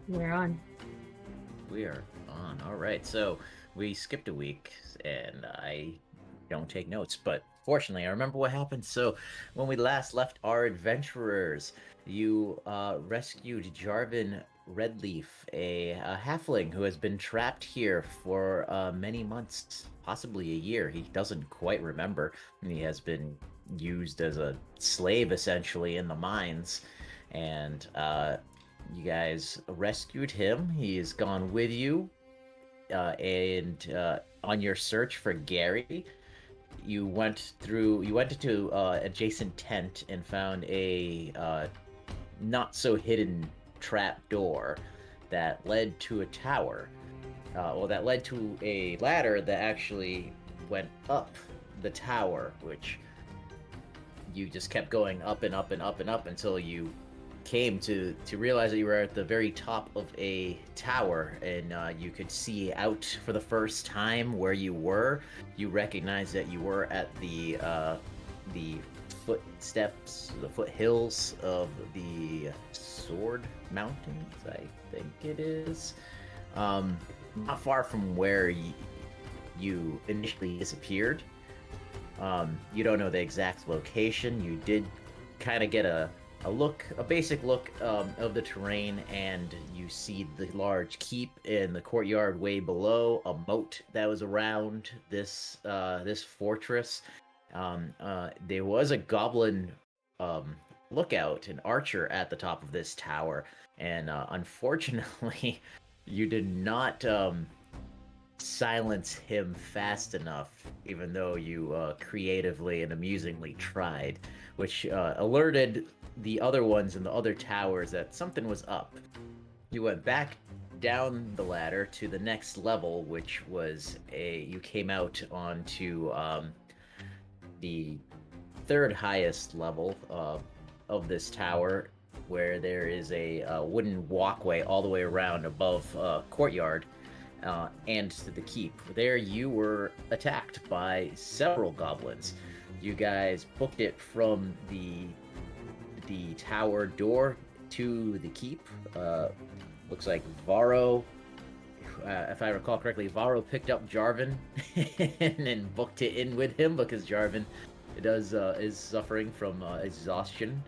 We're on. We are on. All right. So we skipped a week and I don't take notes, but fortunately, I remember what happened. So when we last left our adventurers, you rescued Jarvin Redleaf, a halfling who has been trapped here for many months, possibly a year. He doesn't quite remember. He has been used as a slave essentially in the mines. And you guys rescued him. He's gone with you, and on your search for Gary, you went into adjacent tent and found a not so hidden trap door that led to a tower. That led to a ladder that actually went up the tower, which you just kept going up and up and up and up until you came to realize that you were at the very top of a tower, and you could see out for the first time where you were. You recognized that you were at the footsteps, the foothills of the Sword Mountains, I think it is. Not far from where you initially disappeared. You don't know the exact location. You did kind of get a basic look of the terrain, and you see the large keep in the courtyard way below, a moat that was around this fortress. There was a goblin um, lookout, an archer at the top of this tower, and unfortunately, you did not silence him fast enough, even though you creatively and amusingly tried, which alerted the other ones in the other towers that something was up. You went back down the ladder to the next level, which was you came out onto the third highest level of this tower, where there is a wooden walkway all the way around above courtyard and to the keep. There, you were attacked by several goblins. You guys booked it from the tower door to the keep. Looks like Varo, if I recall correctly, Varo picked up Jarvin and then booked it in with him because Jarvin does is suffering from exhaustion.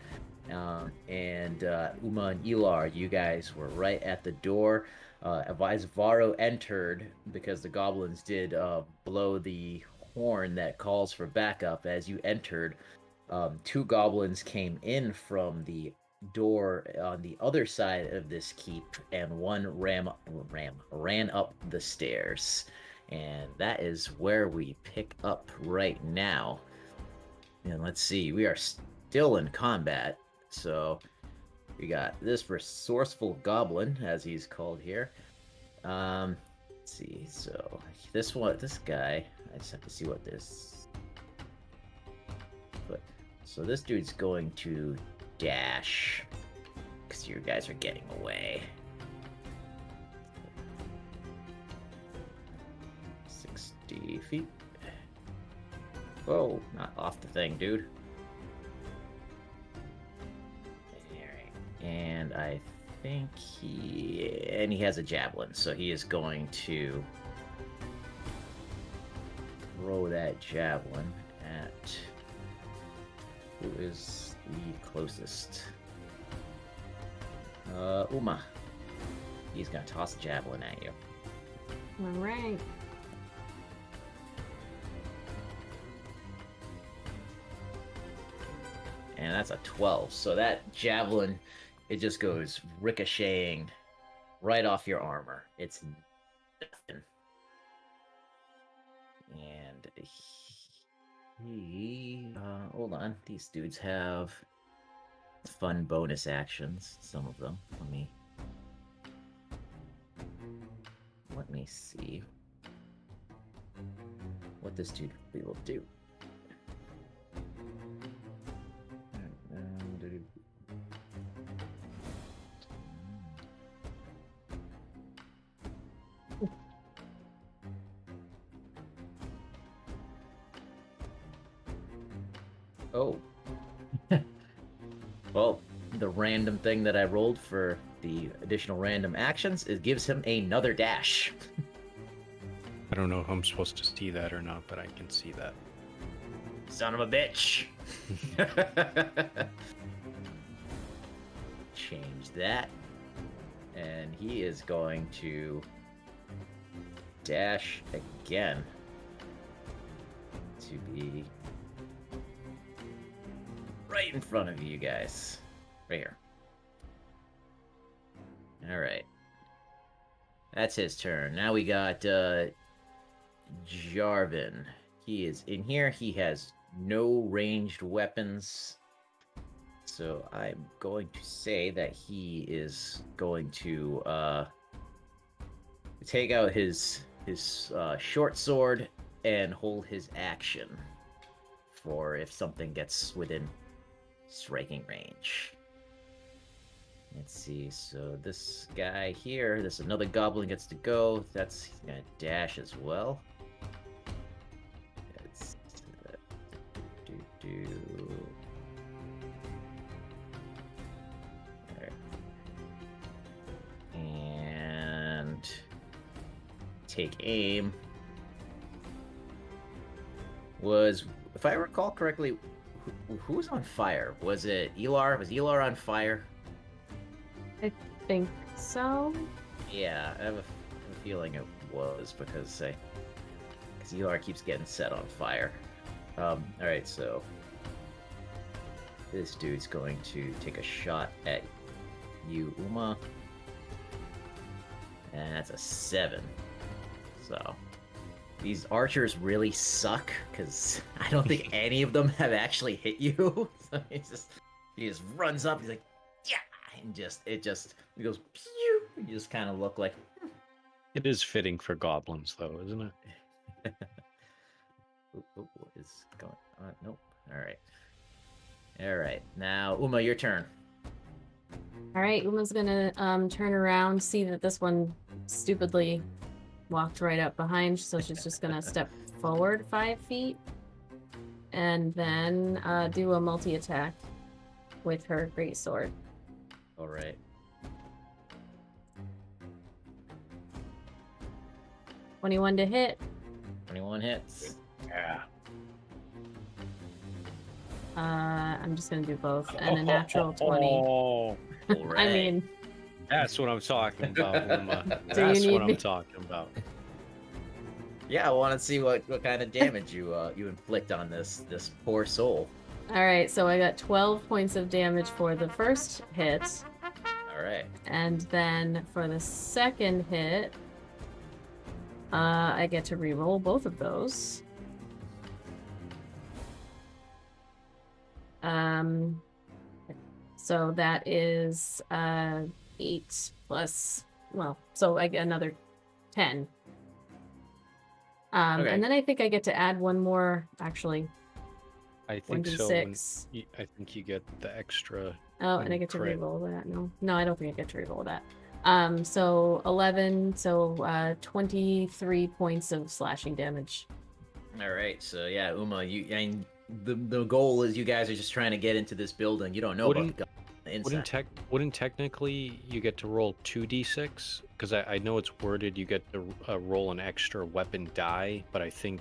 And Uma and Elar, you guys were right at the door. As Varo entered, because the goblins did blow the horn that calls for backup, as you entered, two goblins came in from the door on the other side of this keep, and one ran up the stairs. And that is where we pick up right now. And let's see, we are still in combat. So we got this resourceful goblin, as he's called here. Let's see. So this guy, I just have to see what this. But so this dude's going to dash because you guys are getting away. 60 feet. Whoa, not off the thing, dude. And I think he has a javelin, so he is going to throw that javelin at who is the closest. Uma. He's gonna toss a javelin at you. All right. And that's a 12. So that javelin, it just goes ricocheting right off your armor. It's nothing. And hold on. These dudes have fun bonus actions. Some of them. Let me see what this dude will do. Oh, well, the random thing that I rolled for the additional random actions, it gives him another dash. I don't know if I'm supposed to see that or not, but I can see that. Son of a bitch. Change that. And he is going to dash again to be right in front of you guys. Right here. Alright. That's his turn. Now we got Jarvin. He is in here. He has no ranged weapons. So I'm going to say that he is going to take out his short sword and hold his action for if something gets within striking range. Let's see. So this guy here, this another goblin gets to go. That's he's gonna dash as well. Let's do. Alright. And take aim. Was, if I recall correctly, who was on fire? Was it Elar? Was Elar on fire? I think so. Yeah, I have a feeling it was because Elar keeps getting set on fire. Alright, so this dude's going to take a shot at you, Uma. And that's a 7. So these archers really suck because I don't think any of them have actually hit you. So he just runs up. He's like, yeah, and it goes. Pew! You just kind of look like. It is fitting for goblins, though, isn't it? What is going on? Nope. All right. Now, Uma, your turn. All right, Uma's gonna turn around, see that this one stupidly walked right up behind, so she's just gonna step forward 5 feet, and then do a multi-attack with her greatsword. All right. $21 to hit. 21 hits. Yeah. I'm just gonna do both, and a natural 20. Oh, All right. I mean, that's what I'm talking about, Uma. Do you That's need what me- I'm talking about. Yeah, I want to see what kind of damage you inflict on this poor soul. all right, so I got 12 points of damage for the first hit, All right. and then for the second hit, I get to re-roll both of those. So that is 8 plus, well, so I get another 10. Okay. And then I think I get to add one more, actually. I think so. 1d6. I think you get the extra. Oh, and I One get to crit. re-roll that. No, I don't think I get to re-roll that. So 11, so 23 points of slashing damage. All right. So yeah, Uma, the goal is you guys are just trying to get into this building. You don't know about the inside. Wouldn't technically you get to roll 2d6? Because I know it's worded you get to roll an extra weapon die, but I think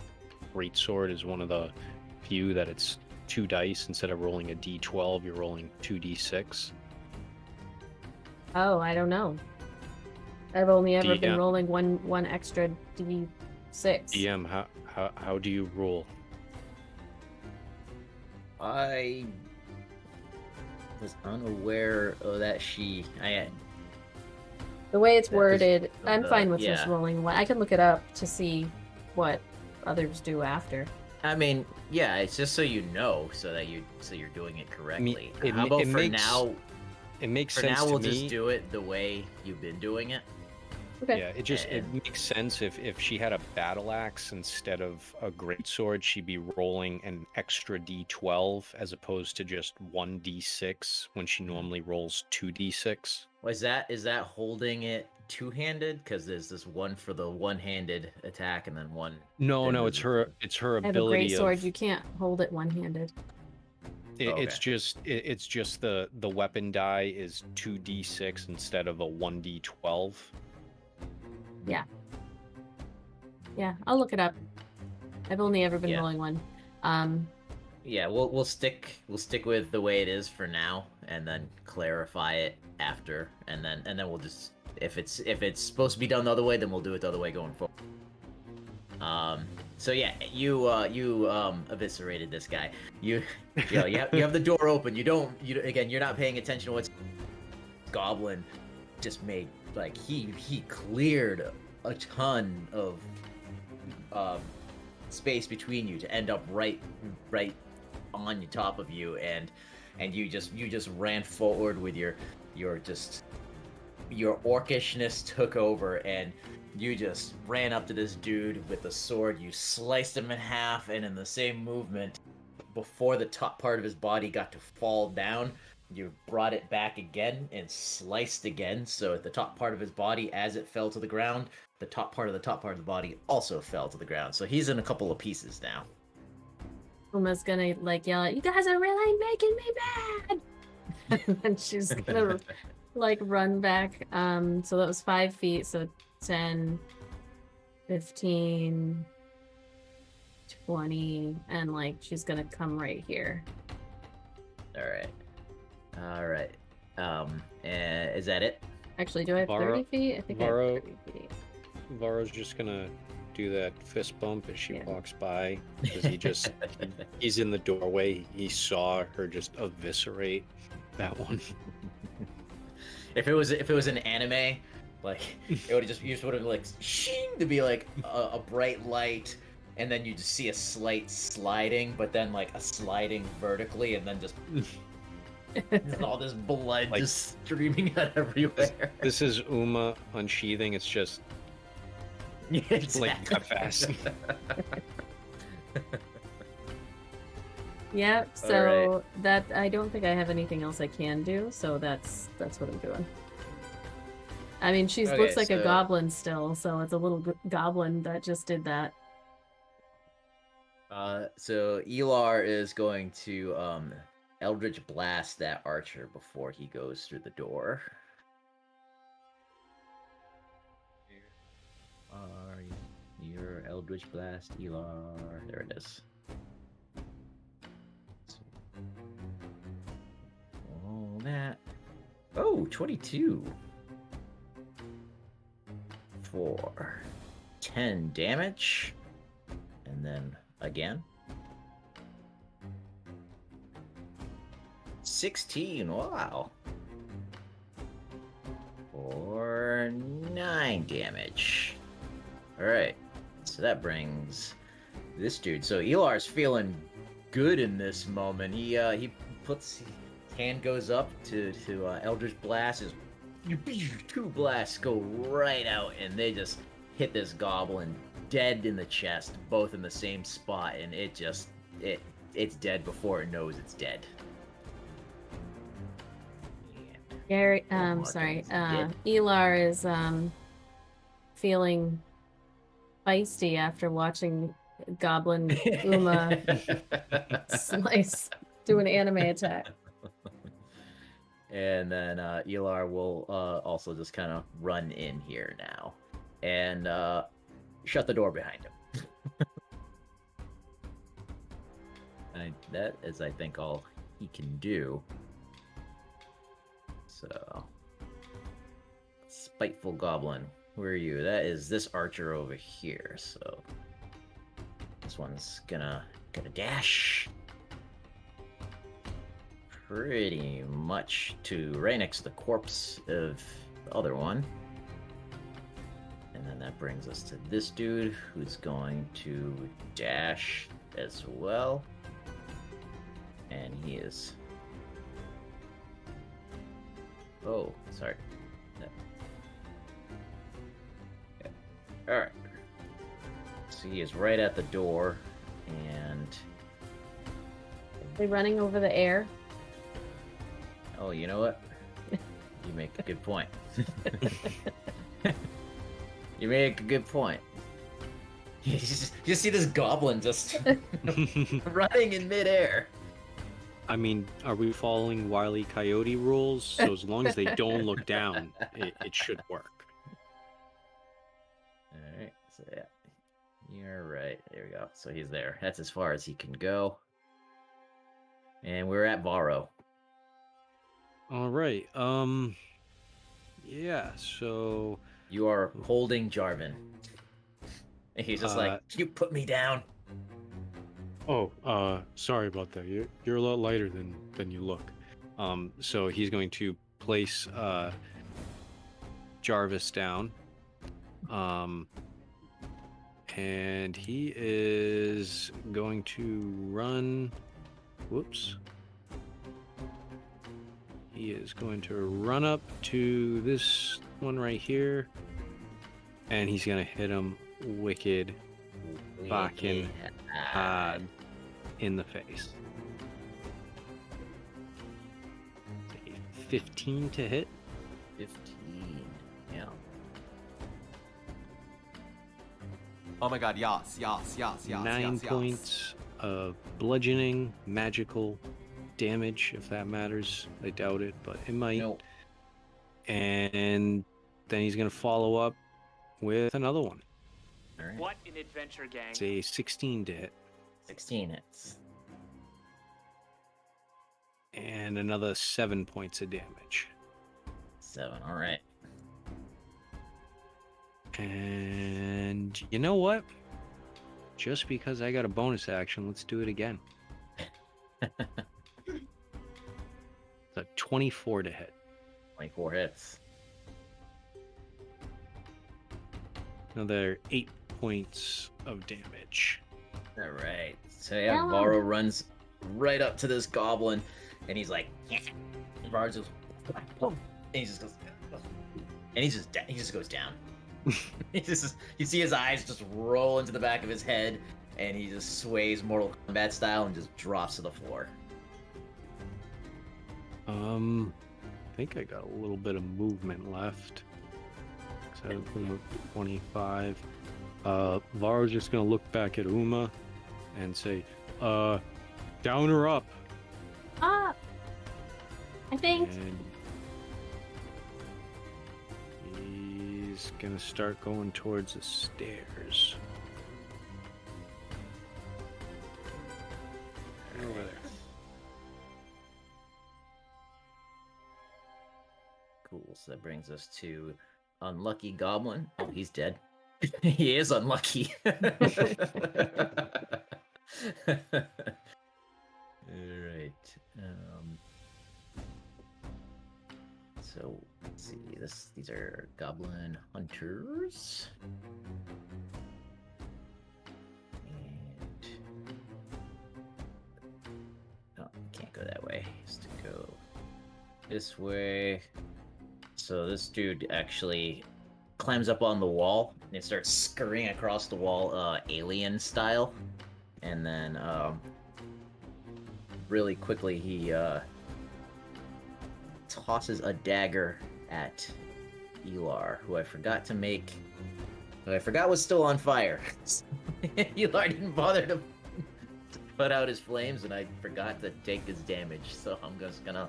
greatsword is one of the few that it's 2 dice instead of rolling a d12. You're rolling 2d6. Oh, I don't know. I've only ever been DM. rolling one extra d6. DM, how do you roll? I was unaware of that The way it's That is- worded, I'm fine with yeah. just rolling one. I can look it up to see what others do after. I mean, yeah, it's just so you know, so you're doing it correctly. it How ma- about it for makes now? It makes For sense now, to we'll me. just do it the way you've been doing it. Okay. Yeah, it makes sense if she had a battle axe instead of a greatsword, she'd be rolling an extra d12 as opposed to just 1d6 when she normally rolls 2d6. Is that holding it two-handed? Because there's this one for the one-handed attack and then one. No, then no, there's it's her I have a ability great sword. of You can't hold it one-handed. It's just the weapon die is 2d6 instead of a 1d12. Yeah, I'll look it up. I've only ever been rolling one. Yeah, we'll stick with the way it is for now, and then clarify it after, and then we'll just if it's supposed to be done the other way, then we'll do it the other way going forward. So yeah, you eviscerated this guy. You have the door open. You're not paying attention to what's Goblin just made. Like he cleared a ton of space between you to end up right on top of you, and you just ran forward with your orcishness took over, and you just ran up to this dude with the sword. You sliced him in half, and in the same movement, before the top part of his body got to fall down, you brought it back again and sliced again. So at the top part of his body, as it fell to the ground, the top part of the body also fell to the ground. So he's in a couple of pieces now. Uma's gonna like yell at, "You guys are really making me mad!" And then she's gonna like run back. So that was 5 feet, so 10, 15, 20, and like she's gonna come right here. All right. Is that it? Actually, do I have 30 feet? I think I have 30 feet. Varo's just gonna do that fist bump as she walks by, because he's in the doorway. He saw her just eviscerate that one. If it was an anime, like it would have you just would have like shing to be like a bright light, and then you just see a slight sliding, but then like a sliding vertically, and then just and all this blood like, just streaming out everywhere. This is Uma unsheathing. It's just like cut fast. Yep. So that I don't think I have anything else I can do. So that's what I'm doing. I mean, she looks like a goblin still, so it's a little goblin that just did that. So Elar is going to Eldritch Blast that archer before he goes through the door. Are your Eldritch Blast, Elar? There it is. All that. Oh, 22. For 10 damage. And then again. 16, wow. For 9 damage. Alright, so that brings this dude. So Elar's feeling good in this moment. He puts his hand goes up to Eldritch Blast. His 2 blasts go right out, and they just hit this goblin dead in the chest, both in the same spot, and it's dead before it knows it's dead. Gary, sorry, Elar is feeling feisty after watching Goblin Uma slice do an anime attack. And then Elar will also just kind of run in here now and shut the door behind him. And that is, I think, all he can do. So, spiteful goblin, where are you? That is this archer over here. So this one's gonna dash pretty much to right next to the corpse of the other one. And then that brings us to this dude, who's going to dash as well. And he is... Oh, sorry. Okay. Alright. So he is right at the door, and... Are they running over the air? Oh, you know what? You make a good point. You make a good point. You just see this goblin just running in midair. I mean, are we following Wile E. Coyote rules? So as long as they don't look down, it should work. All right. So yeah, you're right. There we go. So he's there. That's as far as he can go. And we're at Varo. All right. Yeah. So You are holding Jarvin. And he's just like, you put me down. Sorry about that. You're a lot lighter than you look. So he's going to place Jarvis down. And he is going to run. Whoops. He is going to run up to this one right here, and he's gonna hit him wicked fucking hard in the face. 15 to hit. 15. Yeah. Oh my god, yes. 9 points of bludgeoning, magical damage, if that matters. I doubt it, but it might. Nope. And then he's going to follow up with another one. All right. What an adventure, gang. It's a 16 to hit. 16 hits. And another 7 points of damage. 7. All right. And you know what? Just because I got a bonus action, let's do it again. It's a 24 to hit. 24 hits. Another 8 points of damage. All right. So yeah, Yeah. Varo runs right up to this goblin, and he's like, and Varo just, and he just goes, and he just goes down. You see his eyes just roll into the back of his head, and he just sways Mortal Kombat style and just drops to the floor. I think I got a little bit of movement left. 25. Varo's just gonna look back at Uma and say, down or up? Ah! I think. And he's gonna start going towards the stairs. Right over there. Cool. So that brings us to Unlucky Goblin. Oh, he's dead. He is unlucky. All right. So let's see. These are goblin hunters. And oh, can't go that way. Has to go this way. So this dude actually climbs up on the wall and starts scurrying across the wall, alien style. And then really quickly he tosses a dagger at Elar, who I forgot was still on fire. Elar didn't bother to put out his flames, and I forgot to take his damage, so I'm just gonna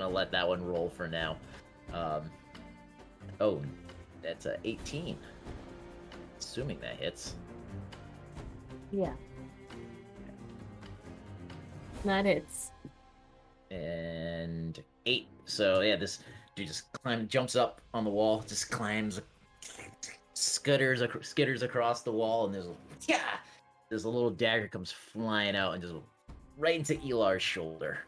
let that one roll for now. Oh, that's a 18. Assuming that hits. Yeah. That hits. And 8. So yeah, this dude just jumps up on the wall, just climbs, skitters across the wall, and there's a little dagger comes flying out and just right into Elar's shoulder.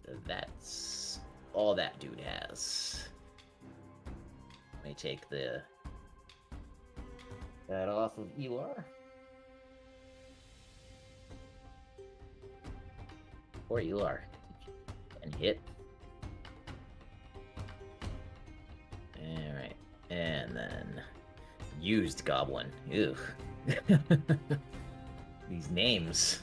And that's all that dude has. Let me take that off of Elar. Or Elar. And hit. Alright. And then used goblin. Ew. These names.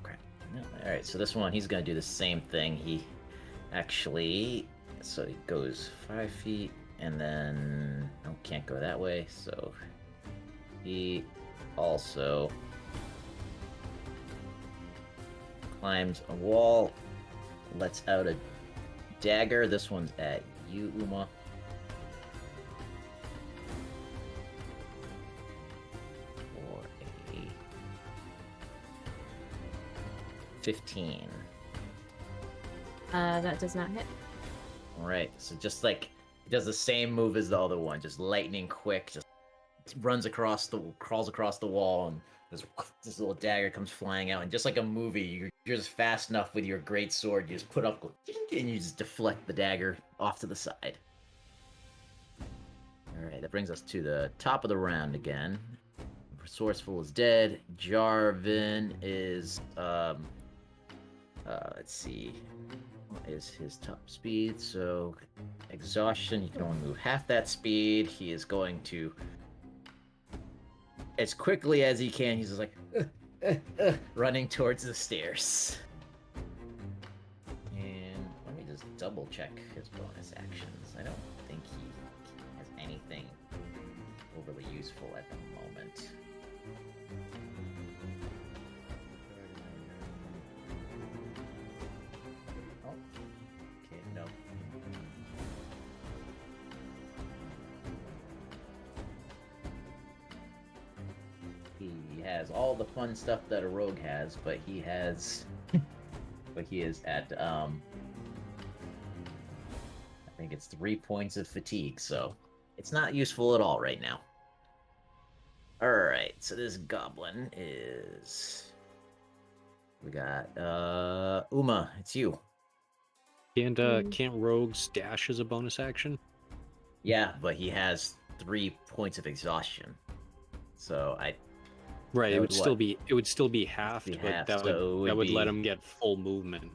Crap. No. Alright, so this one, he's gonna do the same thing. He actually, so he goes 5 feet, and then can't go that way. So he also climbs a wall, lets out a dagger. This one's at you, Uma. For a 15. That does not hit. Alright, so just like, he does the same move as the other one, just lightning quick, just crawls across the wall, and this little dagger comes flying out, and just like a movie, you're just fast enough with your great sword, you just put up, and you just deflect the dagger off to the side. Alright, that brings us to the top of the round again. Resourceful is dead. Jarvin is, let's see. What is his top speed? So, exhaustion, he can only move half that speed. He is going to, as quickly as he can, he's just like, running towards the stairs. And let me just double check his bonus actions. I don't think he has anything overly useful at the moment. Oh, okay, no. He has all the fun stuff that a rogue has, but he has, but he is at I think it's 3 points of fatigue, so it's not useful at all right now. Alright, so this goblin is, we got Uma, it's you. Can't rogues dash as a bonus action? Yeah, but he has 3 points of exhaustion. So Right, That it would would still be halved, Be but halved, that so it would let be- him get full movement.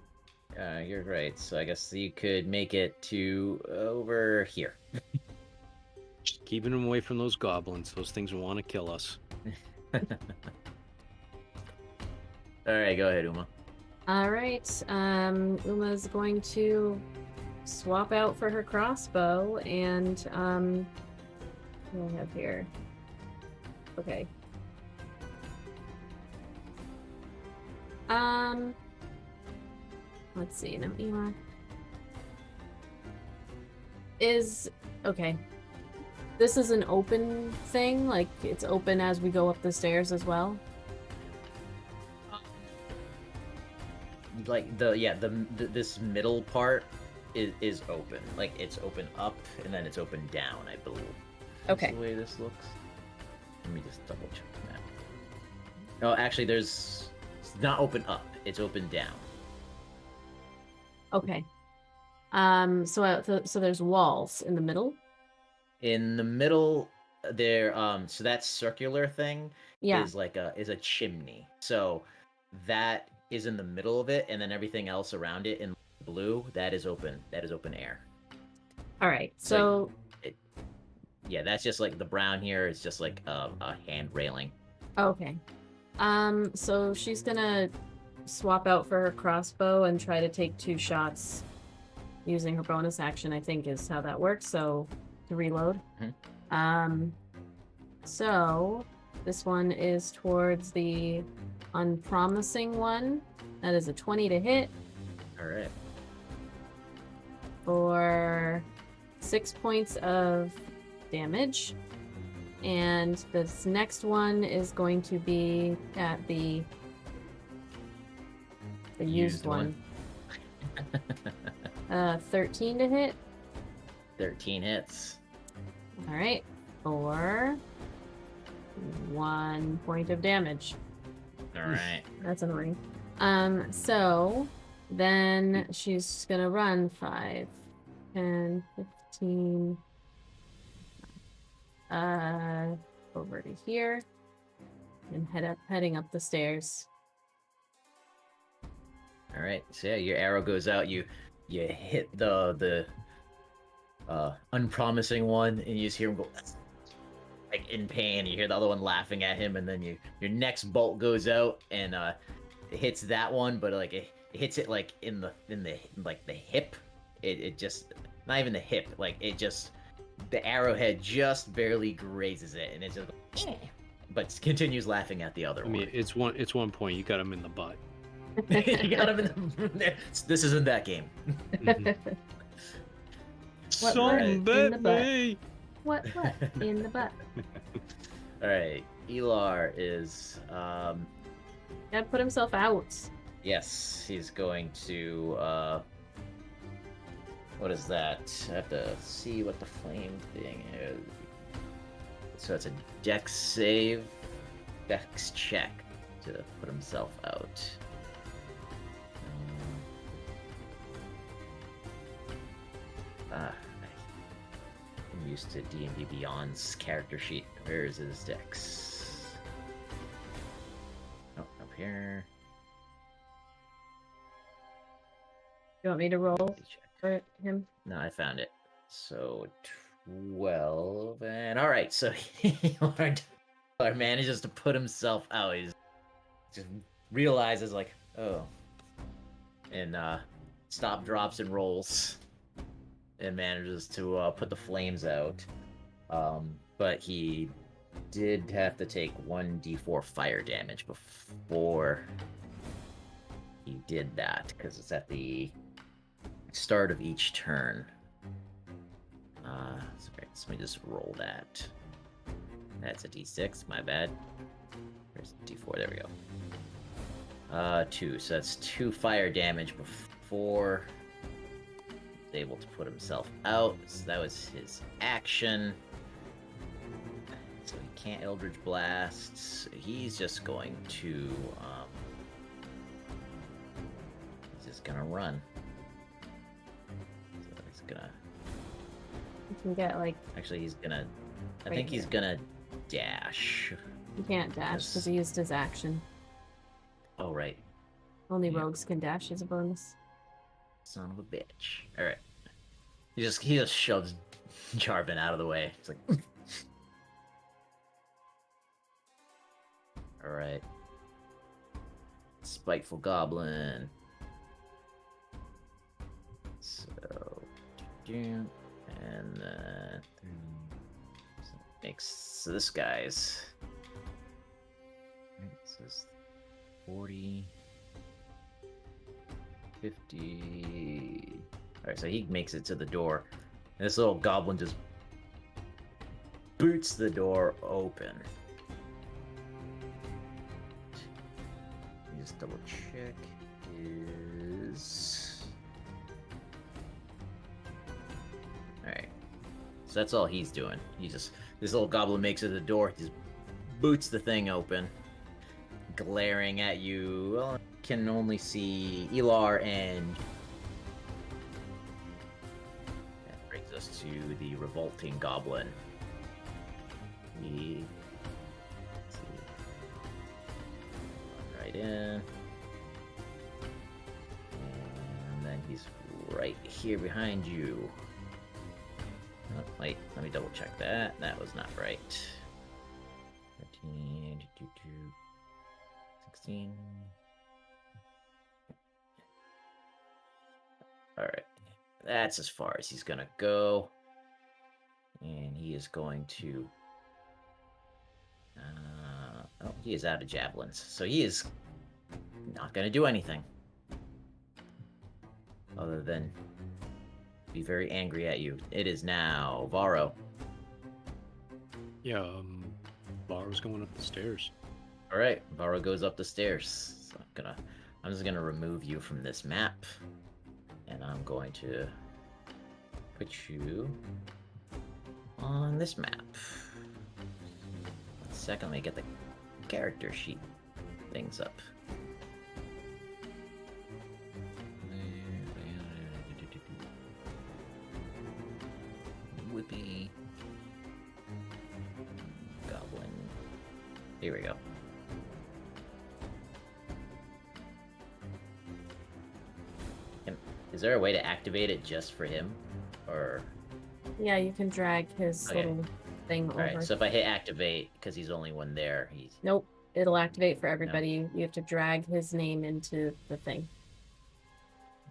you're right. So I guess you could make it to over here. Just keeping him away from those goblins. Those things want to kill us. Alright, go ahead, Uma. All right. Uma's going to swap out for her crossbow, and what do I have here? Okay. Let's see. Now Ema is okay. This is an open thing, like it's open as we go up the stairs as well. Like this middle part is open. Like it's open up and then it's open down, I believe. That's Okay. the way this looks. Let me just double check that. No, actually, it's not open up. It's open down. Okay. So there's walls in the middle. In the middle, there. So that circular thing Yeah. is like a chimney. So that is in the middle of it, and then everything else around it in blue, that is open. That is open air. All right. So So Yeah, that's just like the brown here is just like a hand railing. okay. So she's gonna swap out for her crossbow and try to take 2 shots using her bonus action, I think is how that works. So to reload. So this one is towards the unpromising one. That is a 20 to hit All right. for 6 points of damage. And this next one is going to be at the used one. 13 to hit. 13 hits. All right, for 1 point of damage. All right. That's annoying. So then she's gonna run 5, 10, 15, over to here and heading up the stairs. All right. So yeah, your arrow goes out. You hit the unpromising one, and you just hear him go like in pain. You hear the other one laughing at him, and then your next bolt goes out and it hits that one, but like it hits it like in the like the hip. It just not even the hip. Like it just the arrowhead just barely grazes it, and it's just but continues laughing at the other I mean, it's one point. You got him in the butt. one. You got him in the... This isn't that game. What Some butt? In the bet butt. me. What in the butt? All right, Elar is Gotta put himself out. yes, he's going to what is that? I have to see what the flame thing is. So it's a dex save, dex check to put himself out. I'm used to D&D Beyond's character sheet. Where is his dex? Oh, up here. You want me to roll Check. for him? No, I found it. So 12 and all right. So Elar manages to put himself out. He just realizes like, oh, and stop, drops, and rolls, and manages to put the flames out. But he did have to take 1d4 fire damage before he did that because it's at the start of each turn. Sorry, let me just roll that. That's a d6, my bad. There's a d4, there we go. 2, so that's 2 fire damage before he's able to put himself out. So that was his action. So he can't Eldritch Blast. So he's just going to, he's just gonna run. So he's gonna... You can get like Actually, he's gonna... I Right think he's here. gonna dash. you can't dash because he used his action. Oh, right. Only Yeah. rogues can dash as a bonus. Son of a bitch. Alright. He just shoves Jarvin out of the way. It's like... Alright. Spiteful Goblin. So... And then... So this guy's... It says 40... 50... Alright, so he makes it to the door. And this little goblin just boots the door open. Let me just double check his... Alright. So that's all he's doing. This little goblin makes it to the door, just boots the thing open, glaring at you. Well, can only see Elar and... That brings us to the revolting goblin. Let's see. Right in. And then he's right here behind you. Oh, wait, let me double check that. That was not right. 13, 16. Alright. That's as far as he's gonna go. And he is going to... oh, he is out of javelins. So he is not gonna do anything. Other than be very angry at you. It is now Varo. Yeah, Varo's going up the stairs. Alright, Varo goes up the stairs. So I'm just gonna remove you from this map. And I'm going to put you on this map. Secondly, get the character sheet things up. Whippy. Goblin. Here we go. Is there a way to activate it just for him? Or... Yeah, you can drag his Okay. little thing over. Alright, so if I hit activate, because he's only one there, he's... Nope, it'll activate for everybody. You have to drag his name into the thing.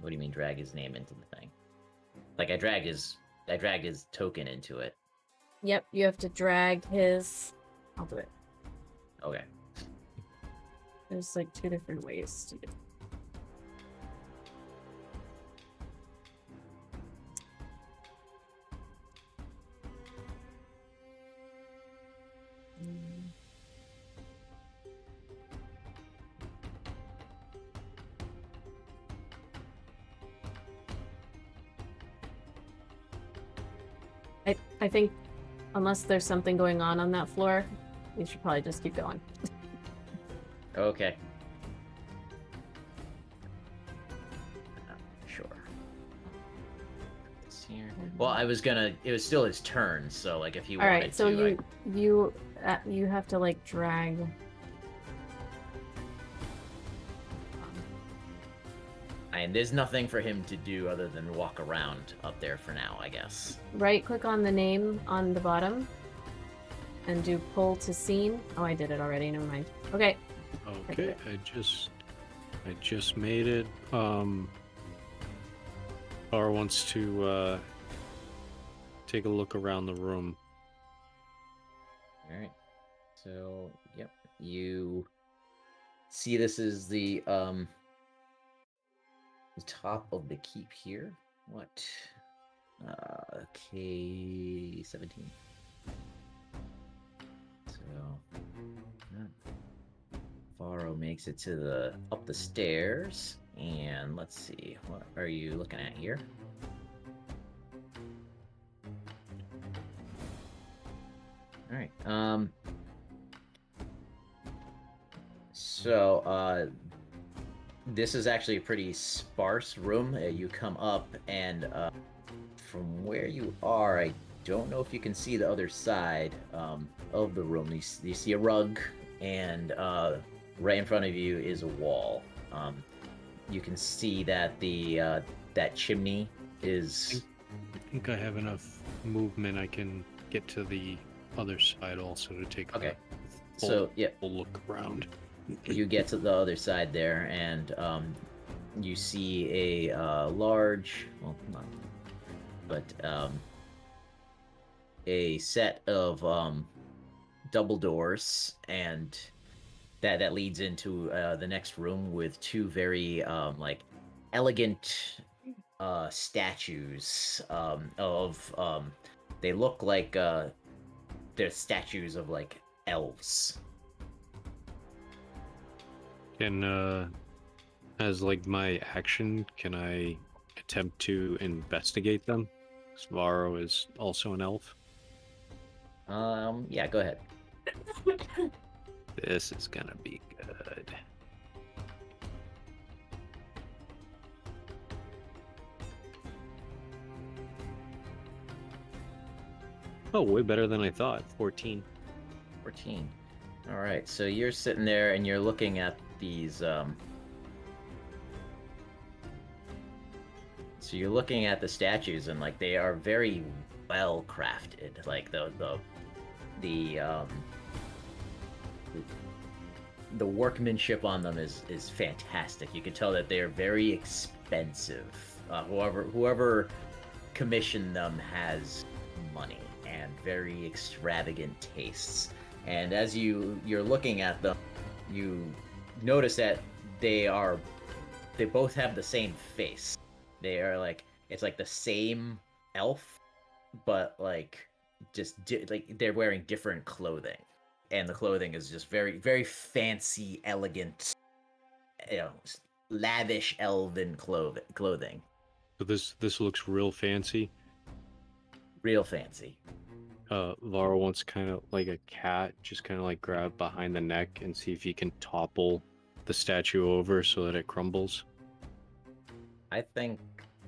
What do you mean drag his name into the thing? Like I dragged his I dragged his token into it. Yep, you have to drag his. I'll do it. Okay. There's like 2 different ways to do it. I think unless there's something going on that floor, we should probably just keep going. Okay. Sure. This here. Well, I was gonna. It was still his turn, so like if he All wanted right, so to, you have to like drag. and there's nothing for him to do other than walk around up there for now, I guess. Right click on the name on the bottom and do pull to scene. Oh, I did it already. Never mind. Okay. Okay, I just made it. Varo wants to take a look around the room. All right. So, yep, you see this is the top of the keep here. What? K17. So, Varo makes it to the up the stairs, and let's see, what are you looking at here? All right. So, this is actually a pretty sparse room. You come up, and from where you are, I don't know if you can see the other side of the room. You see a rug, and right in front of you is a wall. You can see that the that chimney is. I think I have enough movement. I can get to the other side also to take Okay. a full, So yeah, full look around. you get to the other side there, and you see a large, well, not, but a set of double doors, and that leads into the next room with 2 very like elegant statues of they look like they're statues of like elves. Can as like my action, can I attempt to investigate them? 'Cause Varo is also an elf. Yeah, go ahead. This is gonna be good. Oh, way better than I thought. 14. 14. All right, so you're sitting there and you're looking at these. So you're looking at the statues, and like they are very well crafted. Like the workmanship on them is fantastic. You can tell that they are very expensive. Whoever commissioned them has money and very extravagant tastes. And as you're looking at them, you notice that they both have the same face. They are like, it's like the same elf, but like just like they're wearing different clothing, and the clothing is just very very fancy, elegant, lavish elven clothing. So this looks real fancy. Real fancy. Varo wants kind of like a cat, just kind of like grab behind the neck and see if he can topple the statue over so that it crumbles. I think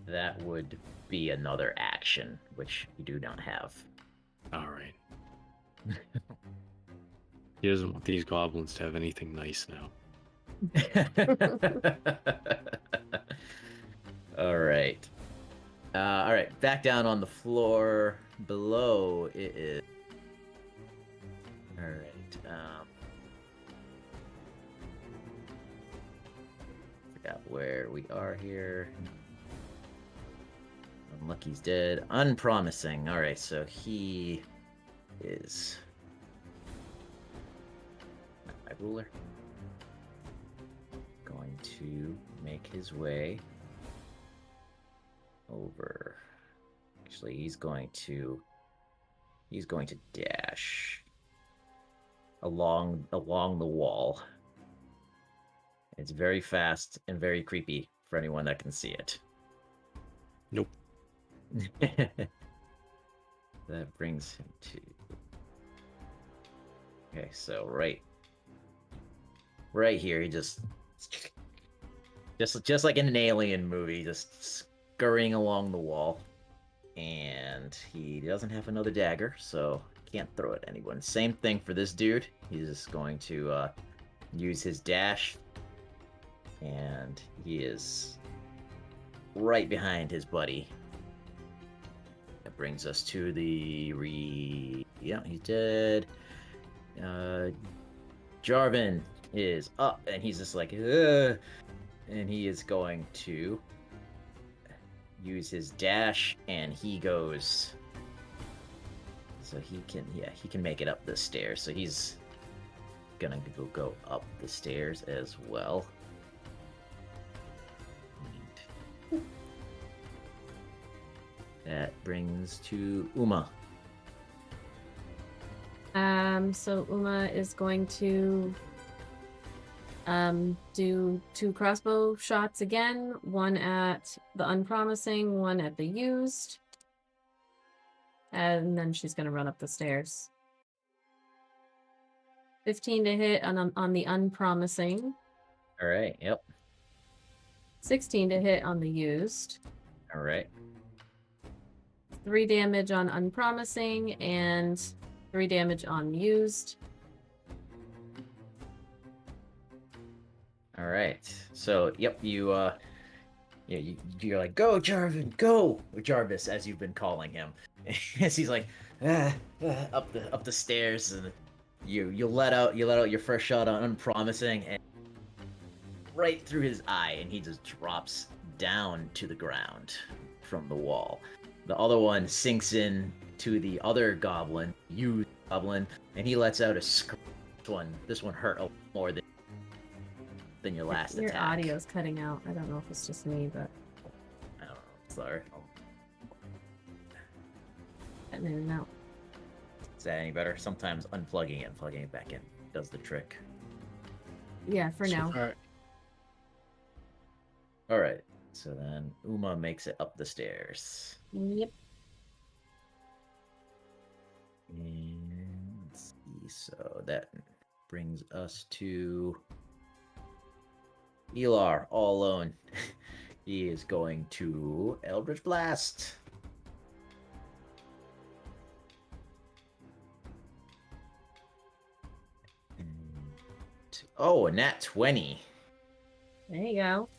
that would be another action, which you do not have. All right. He doesn't want these goblins to have anything nice now. All right. All right. Back down on the floor below it is. All right. Forgot where we are here. Lucky's dead. Unpromising. All right, so he is my ruler. Going to make his way over. Actually, he's going to dash along the wall. It's very fast and very creepy for anyone that can see it. Nope. That brings him to. Okay, so right here, he just like in an alien movie, just scurrying along the wall, and he doesn't have another dagger, so can't throw it at anyone. Same thing for this dude. He's just going to use his dash, and he is right behind his buddy. That brings us to the yeah, he's dead. Jarvin is up, and he's just like, ugh, and he is going to use his dash, and he goes. So he can make it up the stairs. So he's gonna go up the stairs as well. And that brings to Uma. So Uma is going to do 2 crossbow shots again, one at the unpromising, one at the used. And then she's going to run up the stairs. 15 to hit on the unpromising. All right, yep. 16 to hit on the used. All right. 3 damage on unpromising and 3 damage on used. All right. So, yep, you're like, go, Jarvin, go, Jarvis, as you've been calling him. As he's like, up the stairs, and you let out your first shot on unpromising, and right through his eye, and he just drops down to the ground from the wall. The other one sinks in to the other goblin, goblin, and he lets out a scream. This one hurt a lot more than your last Your attack. audio's cutting out. I don't know if it's just me, but I don't know. Sorry. cutting in and out. Is that any better? Sometimes unplugging it and plugging it back in does the trick. Yeah, for now. All right. So then Uma makes it up the stairs. Yep. And let's see. So that brings us to Elar, all alone. He is going to Eldritch Blast. Oh, a nat 20. There you go.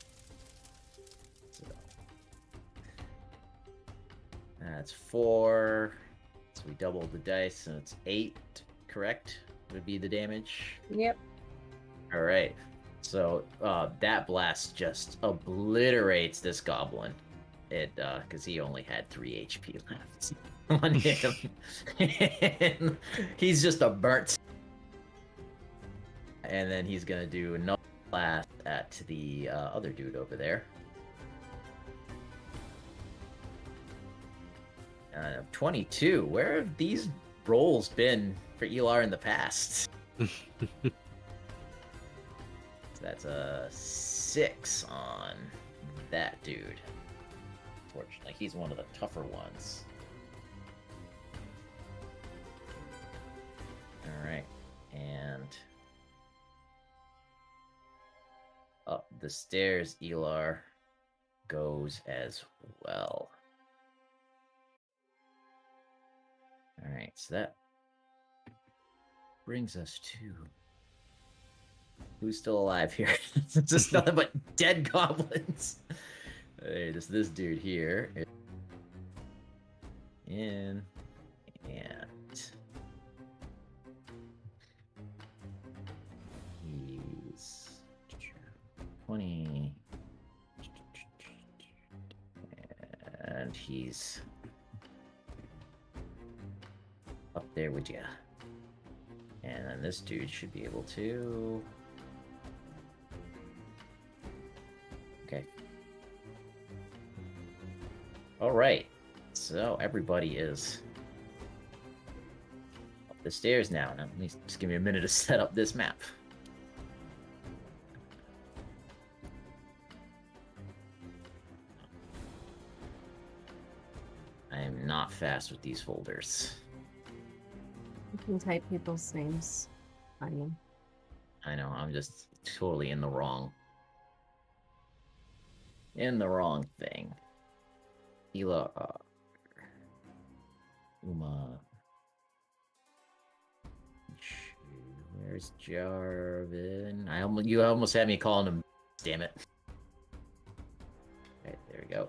That's 4. So we doubled the dice, and it's 8, correct? Would be the damage. Yep. All right. So that blast just obliterates this goblin. It because he only had 3 HP left on him. And he's just a burnt. And then he's gonna do another blast at the other dude over there. 22. Where have these rolls been for Elar in the past? So that's a 6 on that dude. Fortunately, he's one of the tougher ones. Alright, and up the stairs, Elar goes as well. Alright, so that brings us to who's still alive here. It's just nothing but dead goblins. Hey, this dude here. In and he's 20. And he's up there with ya. And then this dude should be able to... Okay. Alright. So everybody is up the stairs now. Now, let me just give me a minute to set up this map. I am not fast with these folders. You can type people's names on you. I know, I'm just totally in the wrong thing. Elar, Uma. Where's Jarvin? You almost had me calling him. Damn it. Right, there we go.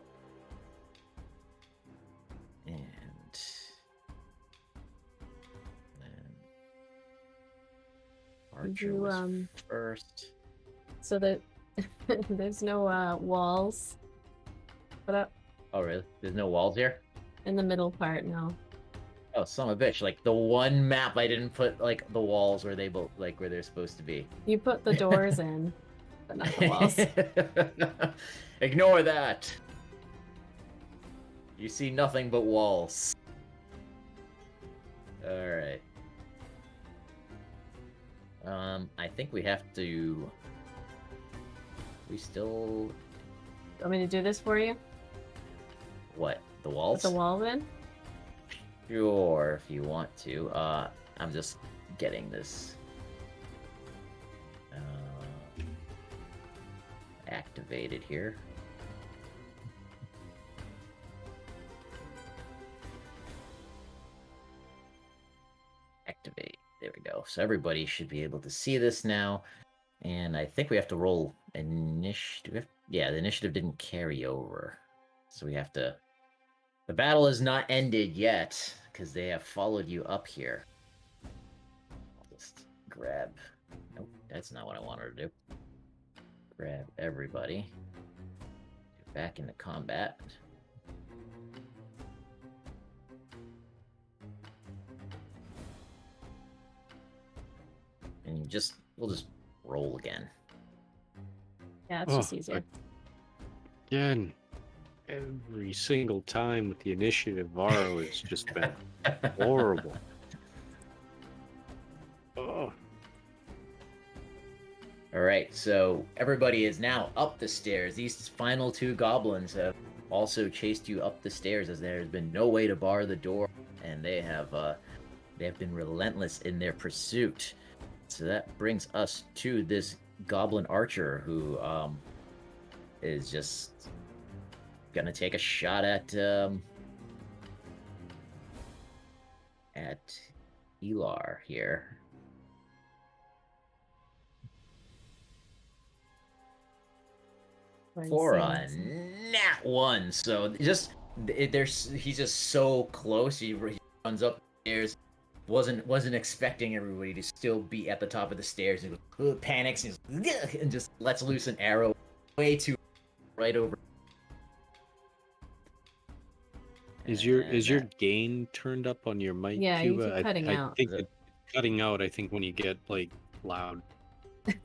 And then Archer You, was first. So that there's no walls put up Oh, really? There's no walls here? in the middle part, no. Oh, son of a bitch! Like the one map I didn't put like the walls where they both like where they're supposed to be. You put the doors in, but not the walls. Ignore that. You see nothing but walls. All right. I think we have to. We still. Want me to do this for you? What? The Put walls? the walls in? Sure, if you want to. I'm just getting this activated here. Activate. There we go. So everybody should be able to see this now. And I think we have to roll initiative. Yeah, the initiative didn't carry over. So we have to... The battle is not ended yet, because they have followed you up here. I'll just grab... Nope, that's not what I wanted to do. Grab everybody. Get back into combat. And we'll just roll again. Yeah, it's just easier. Again, every single time with the initiative, Varo has just been horrible. Oh. All right, so everybody is now up the stairs. These final two goblins have also chased you up the stairs, as there has been no way to bar the door, and they have been relentless in their pursuit. So that brings us to this goblin archer who is just gonna take a shot at Elar here. For a nat 1, so he's just so close. He runs up the stairs. Wasn't expecting everybody to still be at the top of the stairs, and panics and just lets loose an arrow way too right over. Is your gain turned up on your mic? Yeah, you Cuba? keep cutting out. I think it's cutting out. I think when you get like loud.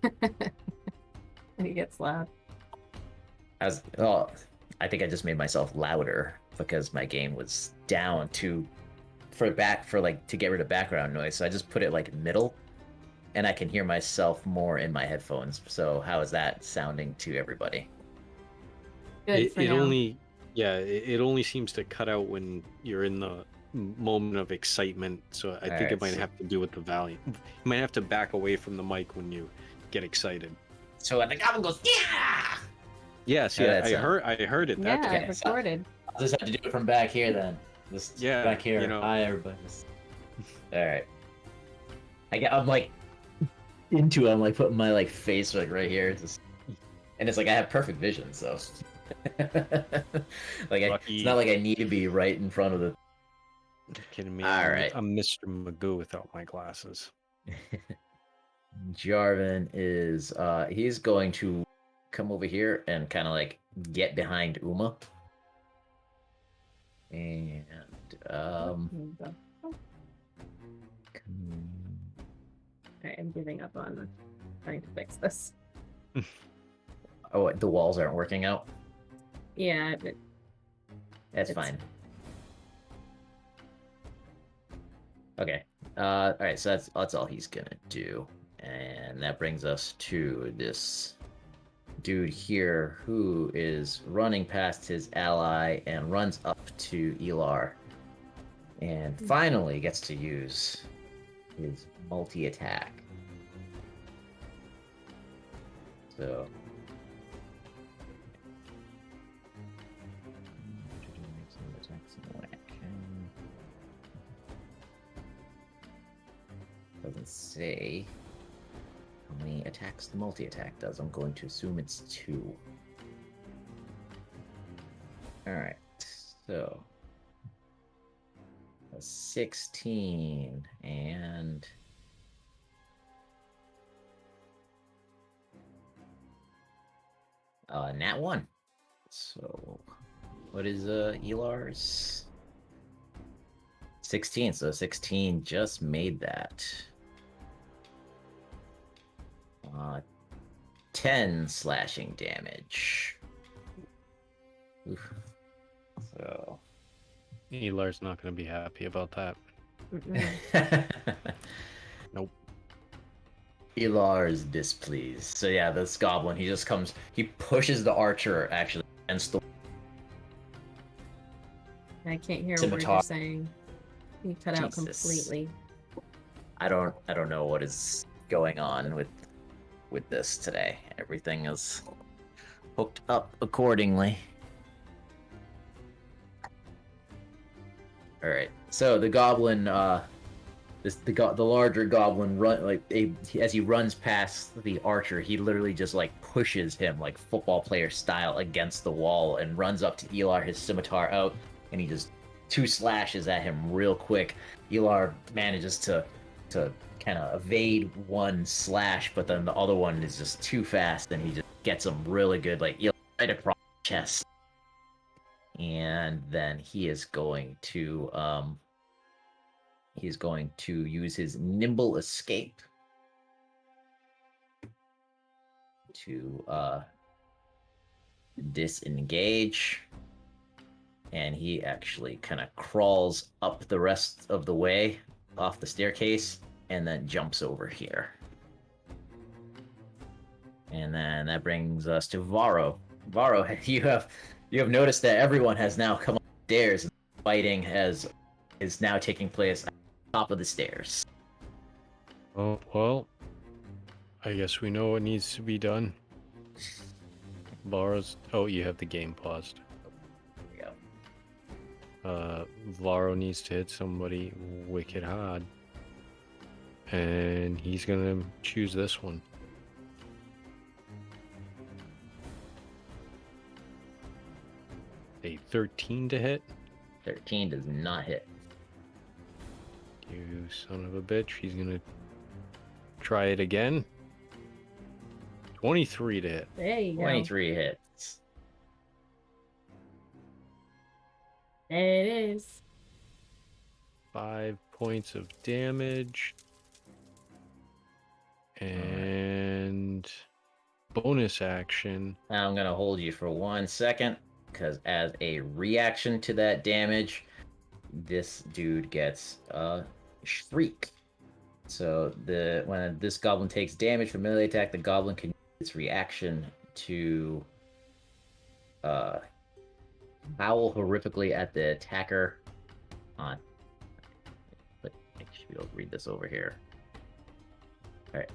And it gets loud. I think I just made myself louder because my gain was down to get rid of background noise. So I just put it like middle, and I can hear myself more in my headphones. So how is that sounding to everybody? Good for It now. it only seems to cut out when you're in the moment of excitement. So I think it might have to do with the volume. You might have to back away from the mic when you get excited. So when the goblin goes, yeah! Yes, Yeah, yeah, that's I heard it. That Yeah, time. Okay, it's so- recorded. I'll just have to do it from back here then. Just back here. you know. Hi, everybody. All right. I'm like into it. I'm like putting my like face like right here, and it's like I have perfect vision, so like it's not like I need to be right in front of the. Kidding me? All right. I'm Mr. Magoo without my glasses. Jarvin is he's going to come over here and kind of like get behind Uma. Alright, I'm giving up on trying to fix this. Oh, the walls aren't working out. Yeah, but That's It's- fine. Okay. All right. So that's all he's gonna do, and that brings us to this dude here who is running past his ally and runs up to Elar, and finally gets to use his multi-attack. So. Doesn't say how many attacks the multi-attack does. I'm going to assume it's 2. Alright, so a 16 and nat 1. So what is Elar's? 16, so 16 just made that. 10 slashing damage. Oof. So. Elar's not going to be happy about that. Nope. Elar is displeased. So yeah, this goblin, he just comes, he pushes the archer actually against the I can't hear what Scimitar. you're saying. You cut out Jesus. completely. I don't know what is going on with this today. Everything is hooked up accordingly. All right. So the goblin, the larger goblin as he runs past the archer, he literally just like pushes him like football player style against the wall and runs up to Elar, his scimitar out, and he just 2 slashes at him real quick. Elar manages to kind of evade 1 slash, but then the other one is just too fast, and he just gets him really good, like right across the chest. And then he is going to use his nimble escape to disengage. And he actually kind of crawls up the rest of the way off the staircase and then jumps over here. And then that brings us to Varo. Varo, you have noticed that everyone has now come upstairs, and fighting is now taking place at the top of the stairs. Oh, well, I guess we know what needs to be done. Vara's... Oh, you have the game paused. There we go. Varo needs to hit somebody wicked hard. And he's gonna choose this one. A 13 to hit. 13 does not hit. You son of a bitch. He's gonna try it again. 23 to hit. There you go. 23 hits. There it is. 5 points of damage. And bonus action. Now I'm gonna hold you for 1 second, because as a reaction to that damage, this dude gets a shriek. So when this goblin takes damage from melee attack, the goblin can use its reaction to howl horrifically at the attacker. But I should be able to read this over here. All right.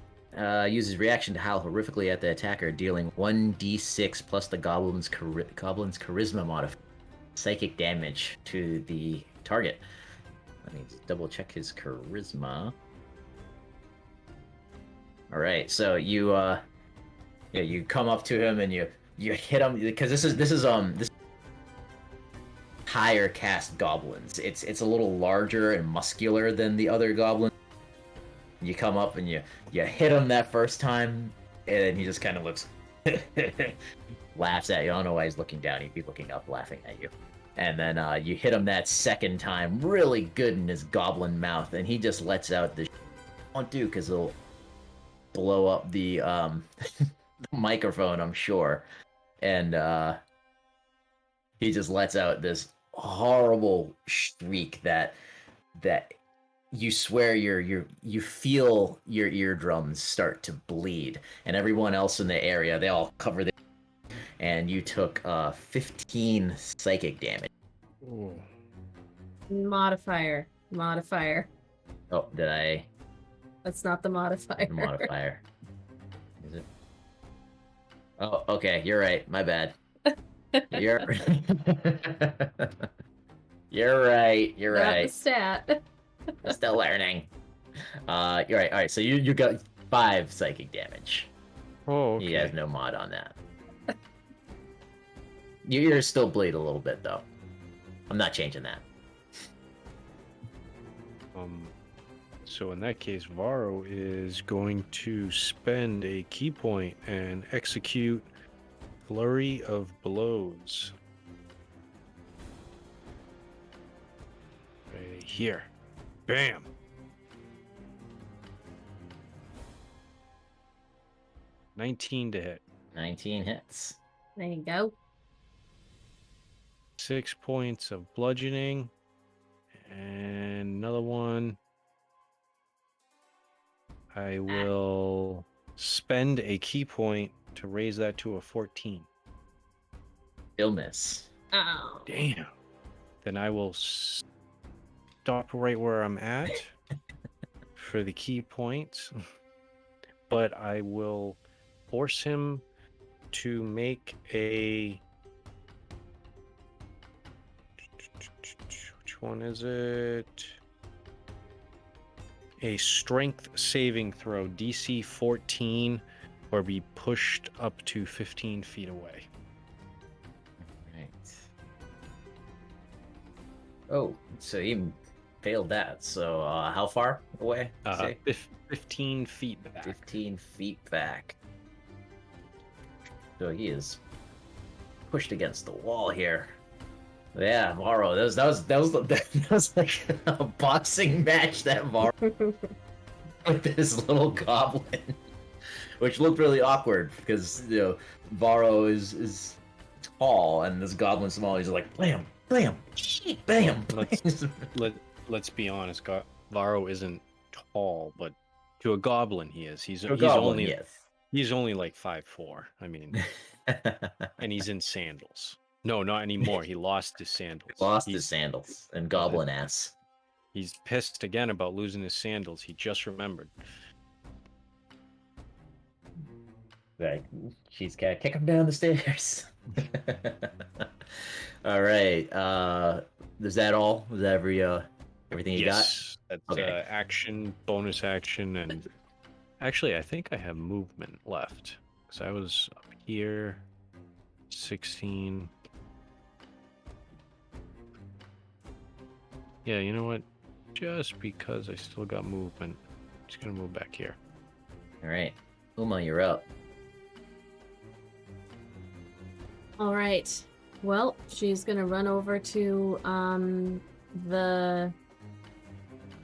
Uses reaction to howl horrifically at the attacker, dealing 1d6 plus the goblin's charisma modifier psychic damage to the target. Let me double check his charisma. All right, so you come up to him and you hit him, because this is higher caste goblins. It's a little larger and muscular than the other goblins. You come up and you hit him that first time, and then he just kind of looks, laughs at you. I don't know why he's looking down. He'd be looking up, laughing at you. And then you hit him that second time, really good in his goblin mouth, and he just lets out this. Won't do because it'll blow up the the microphone, I'm sure. And he just lets out this horrible shriek that you swear you feel your eardrums start to bleed, and everyone else in the area, they all cover their, and you took 15 psychic damage. Ooh. Modifier. Oh, did I? That's not the modifier. The modifier. Is it? Oh, okay. You're right. My bad. You're you're right. You're Not right. the stat. I'm still learning. You're right. All right. So you got 5 psychic damage. Oh, okay. He has no mod on that. Your ears still bleed a little bit though. I'm not changing that. So in that case, Varo is going to spend a key point and execute Flurry of Blows. Right here. Bam! $19 to hit. 19 hits. There you go. 6 points of bludgeoning. And another one. I will spend a key point to raise that to a 14. Still miss. Oh. Damn. Then I will stop right where I'm at for the key points. But I will force him to make a... Which one is it? A strength saving throw, DC 14, or be pushed up to 15 feet away. Right. Oh, so he failed that. So how far away? 15 feet back. 15 feet back. So he is pushed against the wall here. Yeah, Varo. That was like a boxing match that Varo with this little goblin, which looked really awkward because Varo is tall and this goblin's small. He's like blam, blam, bam. Let's be honest. Varo isn't tall, but to a goblin he is. He's only like 5'4". I mean, and he's in sandals. No, not anymore. He lost his sandals. His sandals and goblin ass. He's pissed again about losing his sandals. He just remembered. Right. She's got to kick him down the stairs. All right. Is that all? Was that everything you got? That's Okay. action, bonus action, and actually, I think I have movement left because I was up here. 16. Yeah, you know what? Just because I still got movement, I'm just gonna move back here. All right. Uma, you're up. All right. Well, she's gonna run over to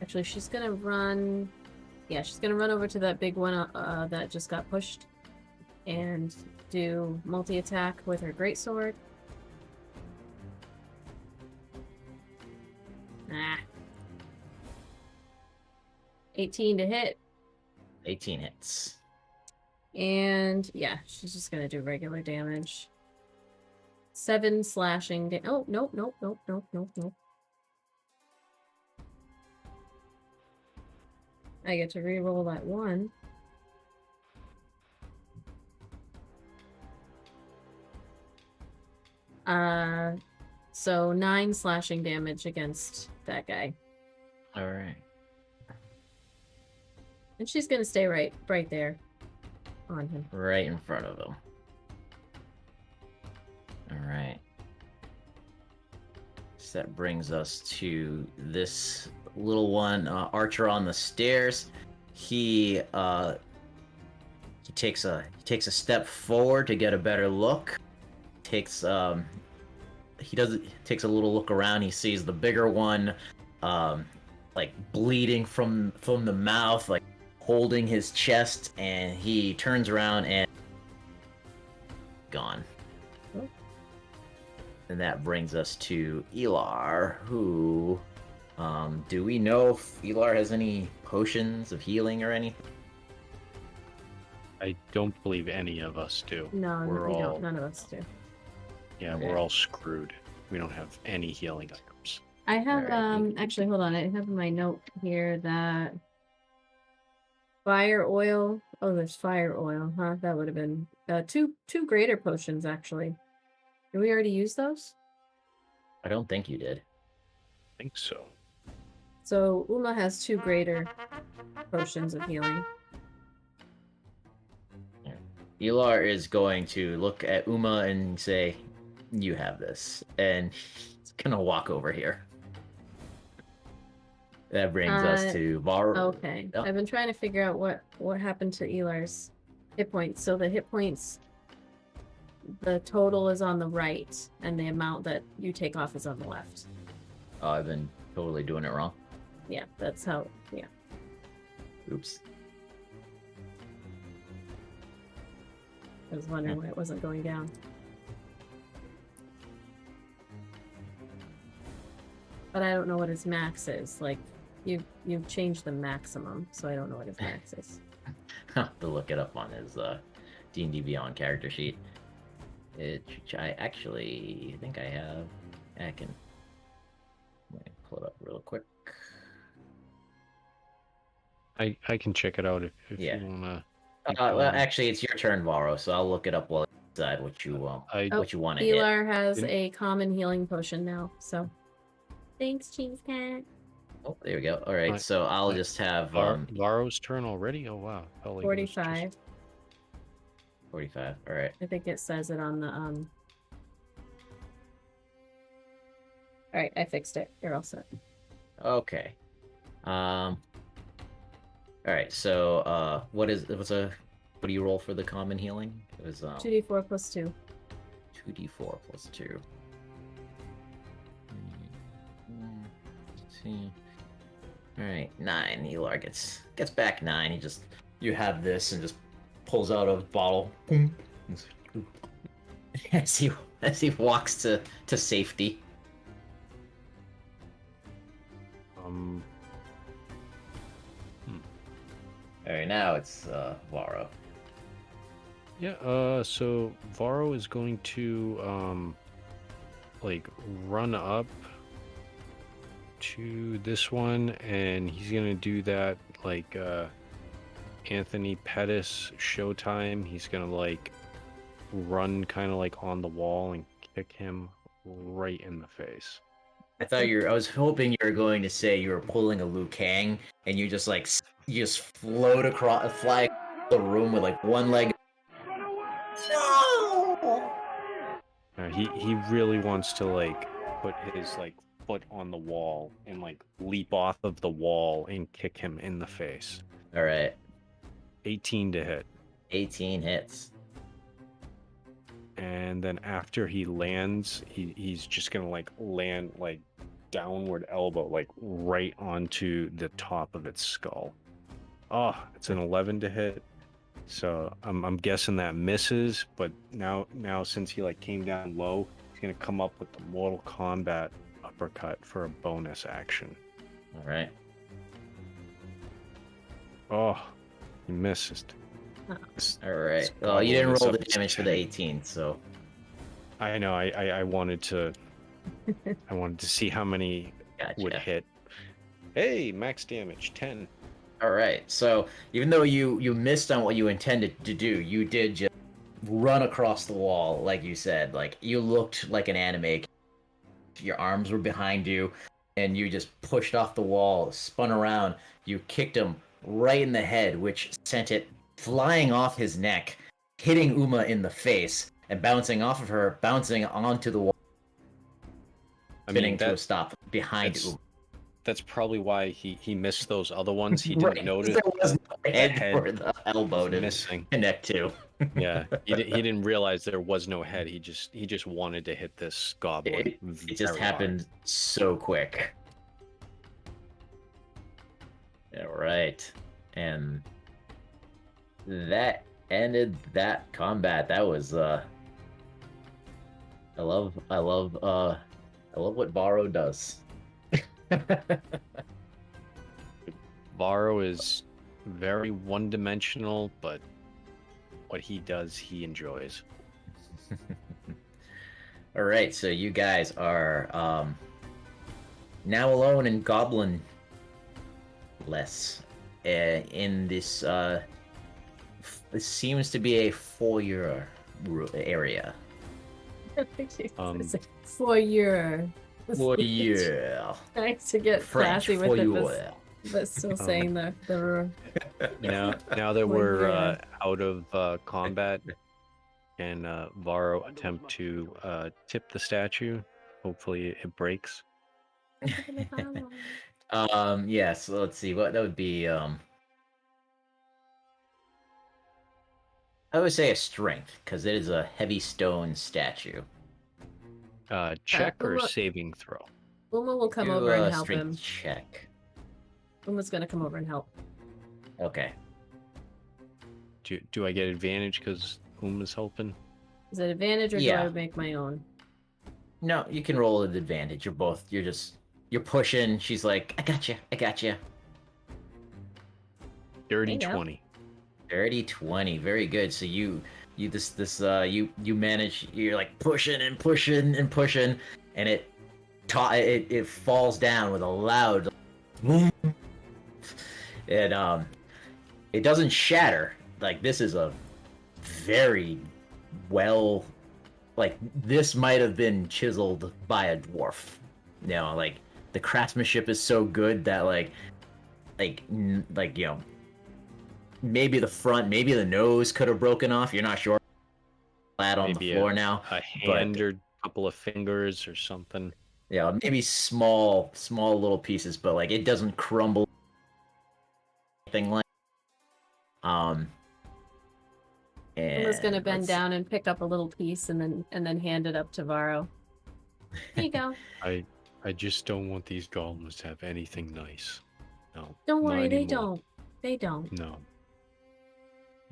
she's gonna run. Yeah, she's gonna run over to that big one that just got pushed, and do multi-attack with her greatsword. 18 to hit. 18 hits. And yeah, she's just gonna do regular damage. 7 slashing damage. Oh, nope. I get to re-roll that one. So 9 slashing damage against that guy. All right. And she's gonna stay right there on him. Right in front of him. All right. So that brings us to this little one, Archer on the stairs. He takes a step forward to get a better look. takes a little look around. He sees the bigger one, like bleeding from the mouth, like holding his chest, and he turns around and gone. And that brings us to Elar, who, do we know if Elar has any potions of healing or anything? I don't believe any of us do. No, We're we all, don't. None of us do. Yeah, Okay. we're all screwed. We don't have any healing items. I have Alright. actually hold on, I have in my note here that fire oil. Oh, there's fire oil, huh? That would have been two greater potions actually. Did we already use those? I don't think you did. I think so. So Uma has 2 greater potions of healing. Elar is going to look at Uma and say, "You have this," and he's gonna walk over here. That brings us to Varo. Okay. Oh, I've been trying to figure out what happened to Elar's hit points. So the hit points, the total is on the right, and the amount that you take off is on the left. oh, I've been totally doing it wrong. Yeah, that's how. Yeah. Oops. I was wondering why it wasn't going down. But I don't know what his max is. Like, you've changed the maximum, so I don't know what his max is. I'll have to look it up on his D&D Beyond character sheet. Which I actually think I have. I can let me pull it up real quick. I can check it out if Yeah. you wanna. Well, actually, it's your turn, Varo, so I'll look it up while you decide what you what you want to hit. Elar has Didn't- a common healing potion now, so. Thanks, Cheese Cat. Oh, there we go. All right, Right. so I'll just have Varo's turn already? Oh wow. Peligro's 45. just- 45. All right. I think it says it on the Alright, I fixed it. You're all set. Okay. All right. So what do you roll for the common healing? It was 2d4 plus 2. 2d4 plus 2. See. All right, 9. Elar gets back 9. You have this and just pulls out a bottle. As he walks to safety. All right, now it's Varo. Yeah, so Varo is going to like run up to this one, and he's gonna do that like Anthony Pettis Showtime. He's gonna like run kind of like on the wall and kick him right in the face. I was hoping you were going to say you were pulling a Liu Kang and you just float across, fly the room with like one leg. No! He really wants to like put his like foot on the wall and like leap off of the wall and kick him in the face. All right, 18 to hit. 18 hits. And then after he lands, he's just gonna like land like downward elbow like right onto the top of its skull. Oh, it's an 11 to hit. So I'm guessing that misses, but now since he like came down low, he's gonna come up with the Mortal Kombat uppercut for a bonus action. All right. Oh, he missed. All right. Skull Well, you didn't is roll up the his damage for the chin. 18, so I know. I wanted to. I wanted to see how many would gotcha. hit. Hey, max damage 10. All right. So even though you missed on what you intended to do, you did just run across the wall, like you said. Like you looked like an anime. Your arms were behind you, and you just pushed off the wall, spun around. You kicked him right in the head, which sent it flying off his neck, hitting Uma in the face, and bouncing off of her, bouncing onto the wall, spinning to a stop behind Uma. That's probably why he missed those other ones. He didn't Right, notice there was no the head head for the elbow to missing. connect to. Yeah, he didn't realize there was no head. He just wanted to hit this goblin. It just very happened so quick. All right, and that ended that combat. That was I love what Varo does. hard. Varo is very one-dimensional, but what he does, he enjoys. All right, so you guys are now alone in Goblin less in this this seems to be a foyer area. Um, Foyer. Foyer. Trying to get French classy with it, foyer. but still saying the now that we're out of combat, and Varo attempt to tip the statue. Hopefully it breaks. Yes, let's see what that would be. I would say a strength because it is a heavy stone statue. Check or Uma- saving throw? Uma will come Do over a and help strength him. check. Uma's gonna come over and help. Okay. Do I get advantage because Uma's helping? Is it advantage or Yeah. do I make my own? No, you can roll at advantage. You're pushing. She's like, I got you. Dirty There you go. 20. Dirty 20. Very good. So you manage. You're like pushing and pushing and pushing, and it falls down with a loud boom. And it doesn't shatter. Like this is a very well, like this might have been chiseled by a dwarf. You know, like the craftsmanship is so good that like you know, maybe the front, maybe the nose could have broken off. You're not sure. Flat on Maybe the floor now. a hand or a couple of fingers or something. Yeah, maybe small little pieces, but like it doesn't crumble. Anything like. Uma's gonna And bend let's- down and pick up a little piece and then hand it up to Varo. Here you go. I just don't want these goblins to have anything nice. No. Don't not worry, they anymore. don't. They don't. No.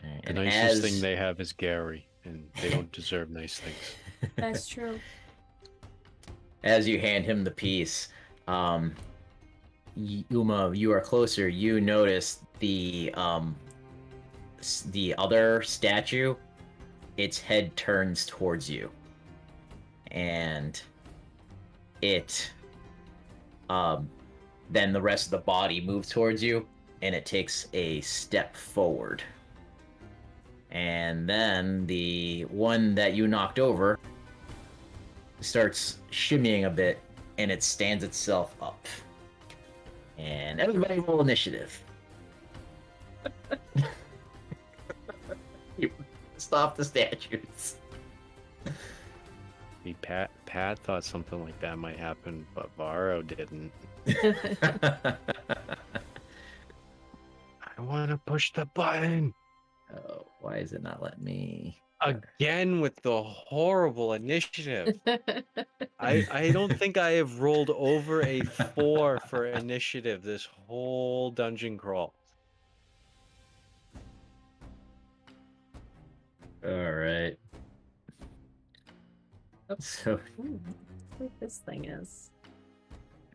The And nicest as thing they have is Gary, and they don't deserve nice things. That's true. as you hand him the piece, Uma, you are closer. You notice the other statue. Its head turns towards you, and it then the rest of the body moves towards you, and it takes a step forward. And then the one that you knocked over starts shimmying a bit, and it stands itself up. And everybody roll initiative. You stop the statues. See, Pat thought something like that might happen, but Varo didn't. I want to push the button Oh, why is it not letting me? again with the horrible initiative. I don't think I have rolled over a 4 for initiative this whole dungeon crawl. All right. Oops. So Ooh, let's see what this thing is.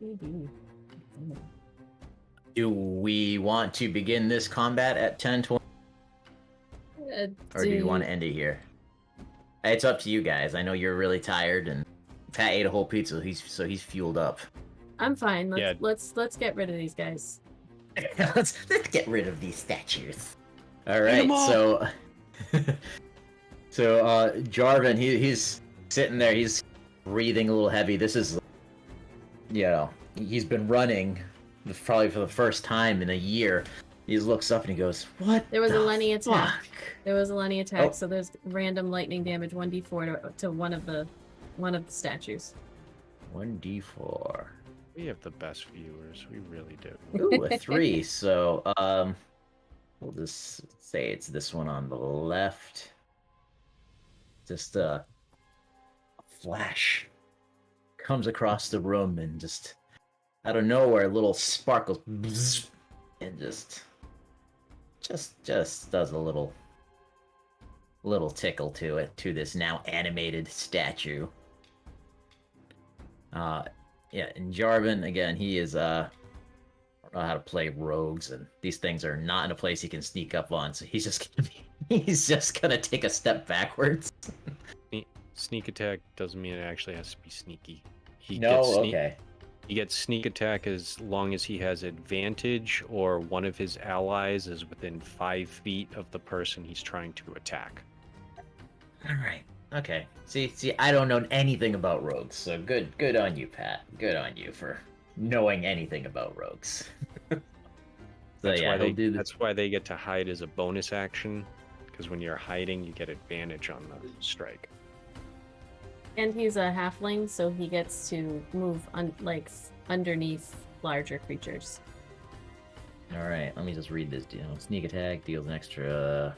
Maybe. do we want to begin this combat at 10:20, or do you want to end it here? It's up to you guys. I know you're really tired, and Pat ate a whole pizza. He's fueled up. I'm fine. Yeah. Let's get rid of these guys. let's get rid of these statues. All Eat right, 'em all. so Jarvin, he's sitting there. He's breathing a little heavy. This is, you know, he's been running probably for the first time in a year. He looks up and he goes, "What? There was a the Lenny attack. fuck?" There was a Lenny attack, Oh. so there's random lightning damage 1d4 to one of the statues. 1d4. We have the best viewers. We really do. Ooh, a 3. So we'll just say it's this one on the left. just a flash comes across the room and just out of nowhere, a little sparkles and just does a little tickle to it, to this now animated statue. Yeah, and Jarvin, again, he is I don't know how to play rogues, and these things are not in a place he can sneak up on, so he's just gonna take a step backwards. Sneak attack doesn't mean it actually has to be sneaky. He gets sneak attack as long as he has advantage or one of his allies is within 5 feet of the person he's trying to attack. All right. Okay. See, I don't know anything about rogues, so good on you, Pat. Good on you for knowing anything about rogues. So, that's why they get to hide as a bonus action, because when you're hiding, you get advantage on the strike. And he's a halfling, so he gets to move underneath larger creatures. All right, let me just read this deal. Sneak attack deals an extra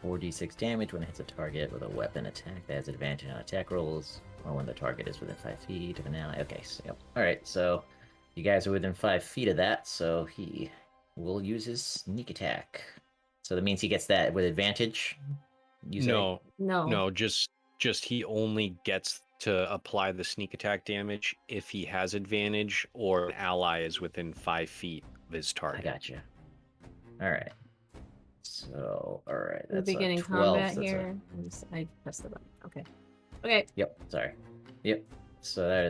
4d6 damage when it hits a target with a weapon attack that has advantage on attack rolls, or when the target is within 5 feet of an ally. Okay, so yep. All right, so you guys are within 5 feet of that, so he will use his sneak attack. So that means he gets that with advantage. No, just he only gets to apply the sneak attack damage if he has advantage or an ally is within 5 feet of his target. I gotcha. All right. So, all right. We're beginning 12, combat here. I pressed the button. Okay. Okay. Yep. Sorry. Yep. So that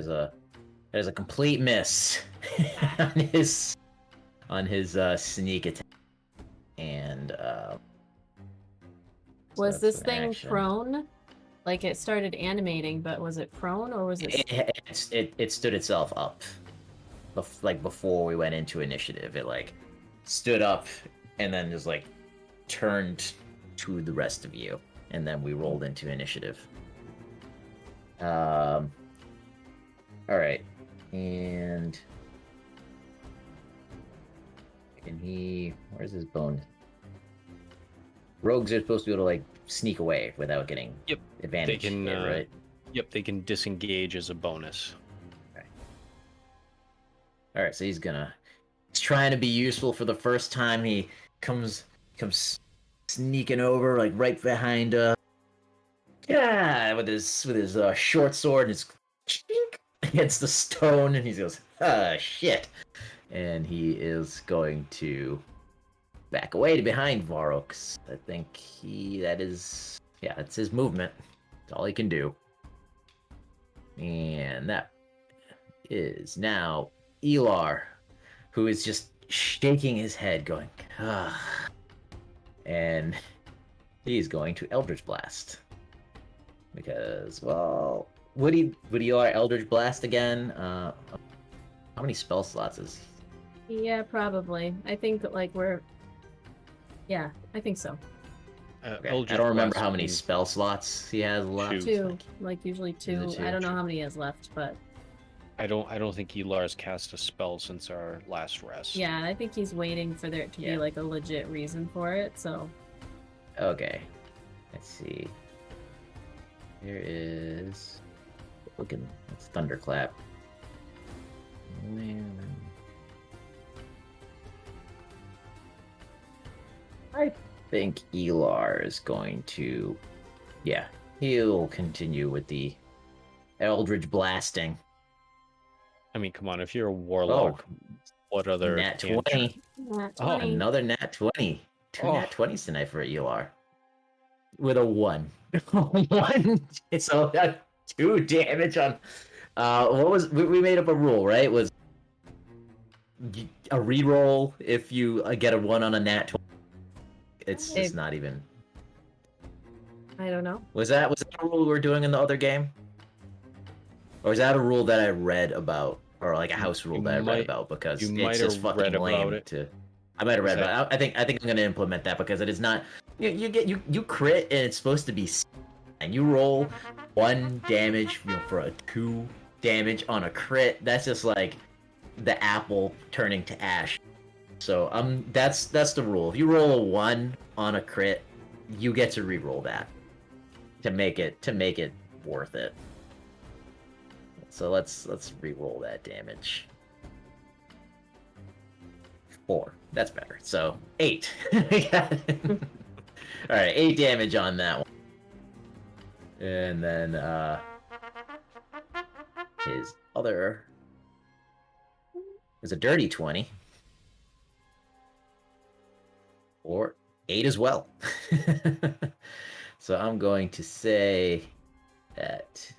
is a complete miss on his sneak attack. And was this thing prone? Like it started animating, but was it prone or was it? It stood itself up. Like before we went into initiative, it like stood up and then just like turned to the rest of you, and then we rolled into initiative. All right, and where's his bone? Rogues are supposed to be able to like sneak away without getting advantage. They can, right? Yep, they can disengage as a bonus. Okay. All right, so he's trying to be useful for the first time. He comes sneaking over like right behind with his short sword and his hits the stone, and he goes, shit, and he is going to back away to behind Varo. I think that's his movement. That's all he can do. And that is now Elar, who is just shaking his head, going, and he's going to Eldritch Blast. Because, well, would Elar Eldritch Blast again? How many spell slots is? Yeah, probably. I think that yeah, I think so. Okay. I don't remember how many spell slots he has left. Two, like usually two. I don't know how many he has left, but I don't think Elar's cast a spell since our last rest. yeah, I think he's waiting for there to be like a legit reason for it. So okay, let's see. Here is it's Thunderclap. I think Elar is going to, he'll continue with the Eldritch Blasting. I mean, come on, if you're a warlock, what other Nat 20. Nat 20. Oh, another Nat 20. Two Nat 20s tonight for Elar. With a 1. 1. So that 2 damage on. What was we made up a rule, right? It was a reroll if you get a 1 on a Nat 20. It's just not even. I don't know. Was that a rule we were doing in the other game? Or is that a rule that I read about, or like a house rule that I read about? Because it's just fucking lame to. I might have read about it. I think I'm gonna implement that because it is not. You crit and it's supposed to be, and you roll 1 damage for a 2 damage on a crit. That's just like the apple turning to ash. So that's the rule. If you roll a 1 on a crit, you get to re-roll that. to make it worth it. So let's re-roll that damage. 4. That's better. So 8. We got it. All right, 8 damage on that one. And then his other is a dirty 20. Or 8 as well. So I'm going to say that.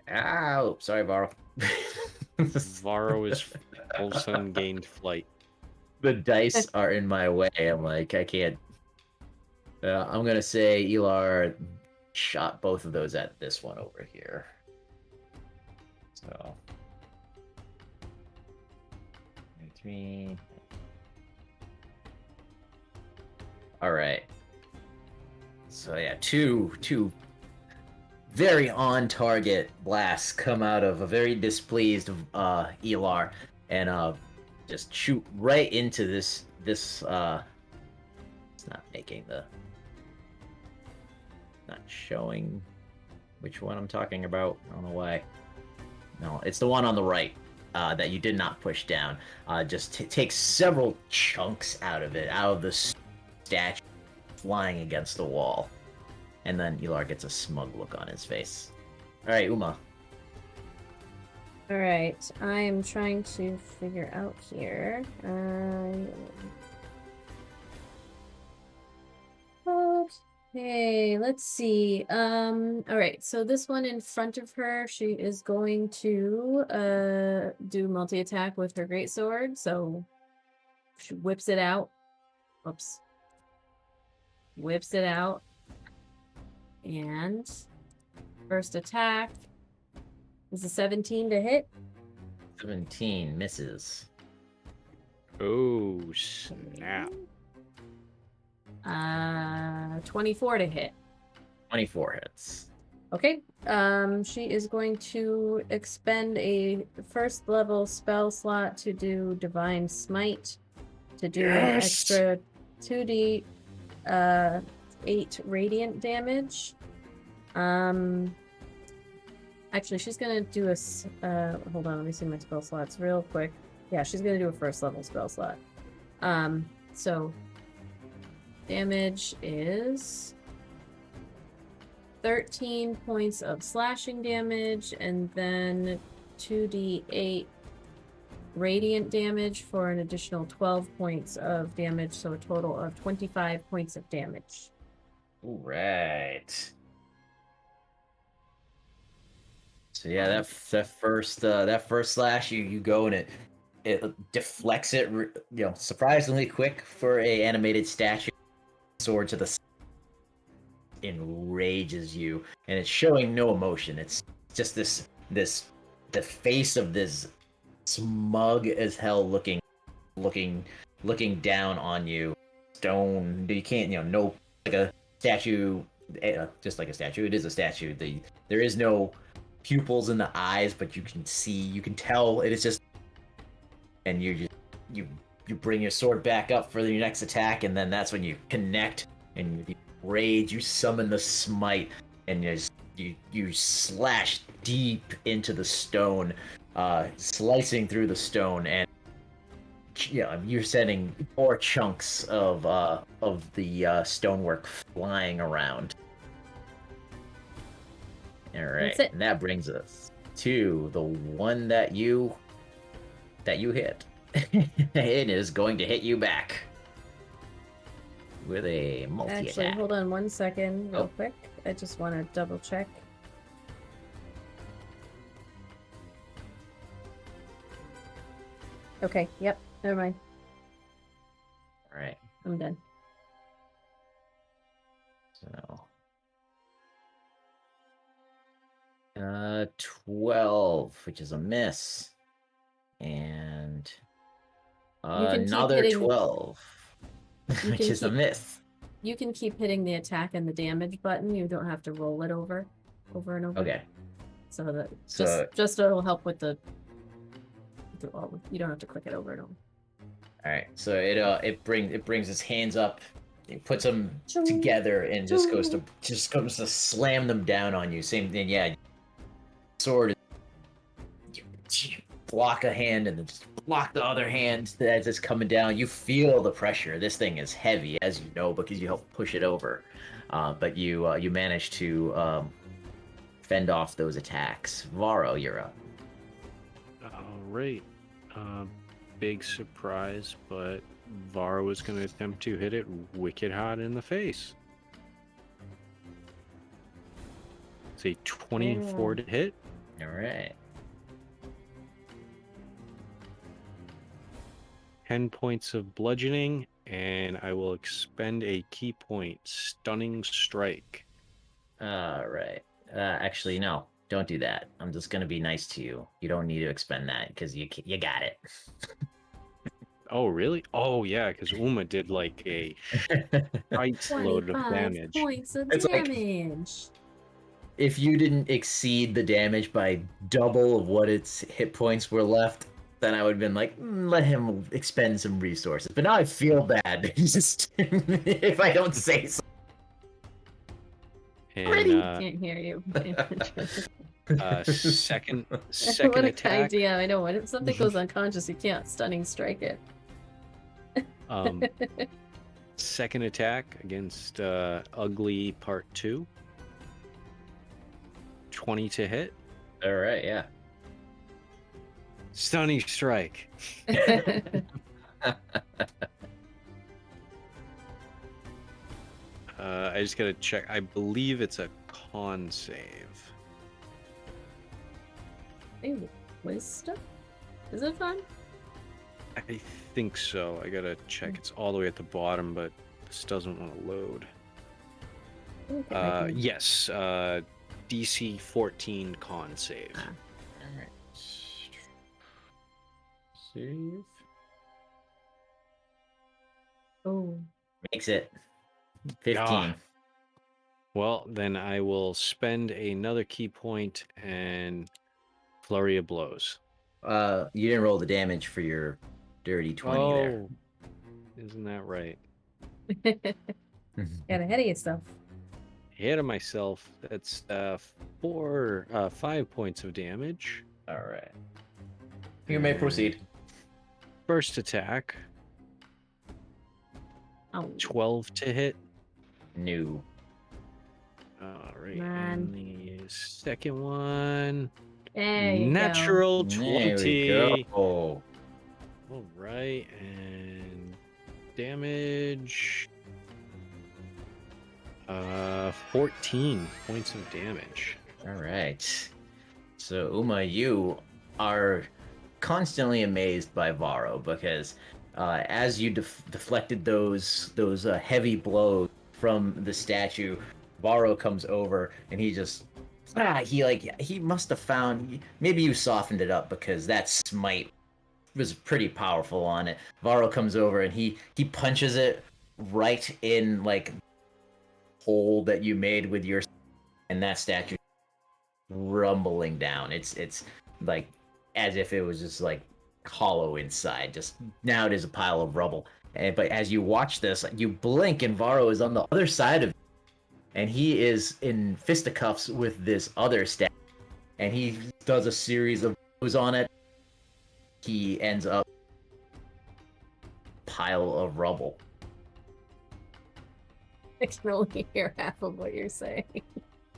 Ow! Sorry, Varo. Varo is all of a sudden gained flight. The dice are in my way. I'm like, I can't. I'm gonna say Elar shot both of those at this one over here. So 3. All right. So yeah, two very on target blasts come out of a very displeased Elar and just shoot right into this it's not making the not showing which one I'm talking about. I don't know why. No, it's the one on the right that you did not push down. Just takes several chunks out of the statue flying against the wall. And then Elar gets a smug look on his face. Alright, Uma. Alright, I am trying to figure out here. Okay, let's see. Alright, so this one in front of her, she is going to do multi-attack with her greatsword, so she whips it out. Oops. Whips it out. And first attack is a 17 to hit. 17 misses. Oh, snap. 24 to hit. 24 hits. Okay. She is going to expend a first level spell slot to do Divine Smite to do an extra 2d 8 radiant damage. Actually, she's gonna do hold on, let me see my spell slots real quick. Yeah, she's gonna do a first level spell slot. So damage is 13 points of slashing damage, and then 2d8 radiant damage for an additional 12 points of damage, so a total of 25 points of damage. All right. So yeah, that first slash, you go and it deflects it, surprisingly quick for a animated statue. Sword to the side enrages you, and it's showing no emotion. It's just the face of this smug as hell looking down on you. Stone. You can't, no, like a statue, just like a statue. It is a statue. There is no pupils in the eyes, but you can tell it is just, and you bring your sword back up for your next attack, and then that's when you connect, and you rage, you summon the smite, and you slash deep into the stone, slicing through the stone, and you're sending 4 chunks of the stonework flying around. All right, and that brings us to the one that you hit. It is going to hit you back with a multi-attack. Actually, hold on one second real quick. I just want to double check. Okay, yep, never mind. All right. I'm done. So 12, which is a miss. And another 12, which is a miss. You can keep hitting the attack and the damage button. You don't have to roll it over and over. Okay. So that just it'll help with the you don't have to click it over and over. All right. So it brings its hands up He puts them together and just goes to slam them down on you. Same thing, yeah. Sword, you block a hand and then just block the other hand as it's coming down. You feel the pressure. This thing is heavy, as you know, because you help push it over. But you manage to fend off those attacks. Varo, you're up. All right. Big surprise, but Varo is going to attempt to hit it wicked hot in the face. It's a 24 to hit. All right. 10 points of bludgeoning, and I will expend a key point, Stunning Strike. All right. Actually, no. Don't do that. I'm just gonna be nice to you. You don't need to expend that because you got it. Oh, really? Oh, yeah, because Uma did like a ice load of 25 damage. points of It's like- damage. If you didn't exceed the damage by double of what its hit points were left, then I would have been like, let him expend some resources. But now I feel bad. Just if I don't say so. And Can't hear you. second What a attack. idea! I know when something goes unconscious, you can't stunning strike it. Second attack against Ugly Part 2. 20 to hit. All right, yeah. Stunning Strike. I just gotta check. I believe it's a con save. Ooh, wisdom? Is it fun? I think so. I gotta check. It's all the way at the bottom, but this doesn't want to load. Okay, I can- Yes. DC 14 con save. Ah. All right. Save. Oh, Makes it 15. Well, then I will spend another key point and flurry of blows. You didn't roll the damage for your dirty 20 there. Isn't that right? got ahead of yourself. Ahead of myself. That's 5 points of damage. All right. You may proceed. First attack, Oh, 12 to hit. New. All right. Man. And the second one, there you natural There 20. we go. All right, and damage. 14 points of damage. All right. So Uma, you are constantly amazed by Varo because as you deflected those heavy blows from the statue, Varo comes over and he just he must have found, maybe you softened it up because that smite was pretty powerful on it. Varo comes over and he punches it right in like hole that you made with your, and that statue rumbling down. It's like as if it was just like hollow inside. Just now it is a pile of rubble. But as you watch this, you blink and Varo is on the other side of it, and he is in fisticuffs with this other statue, and he does a series of blows on it. He ends up pile of rubble. I can only hear half of what you're saying.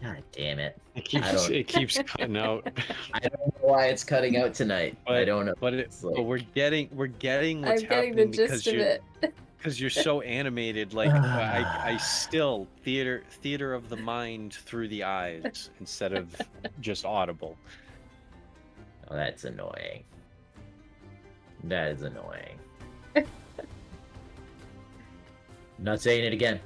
God damn it. It keeps cutting out. I don't know why it's cutting out tonight. I don't know. But It's like- but we're getting what's I'm getting the happening gist of it. because you're so animated. Like I still theater of the mind through the eyes instead of just audible. Oh, that's annoying. That is annoying. Not saying it again.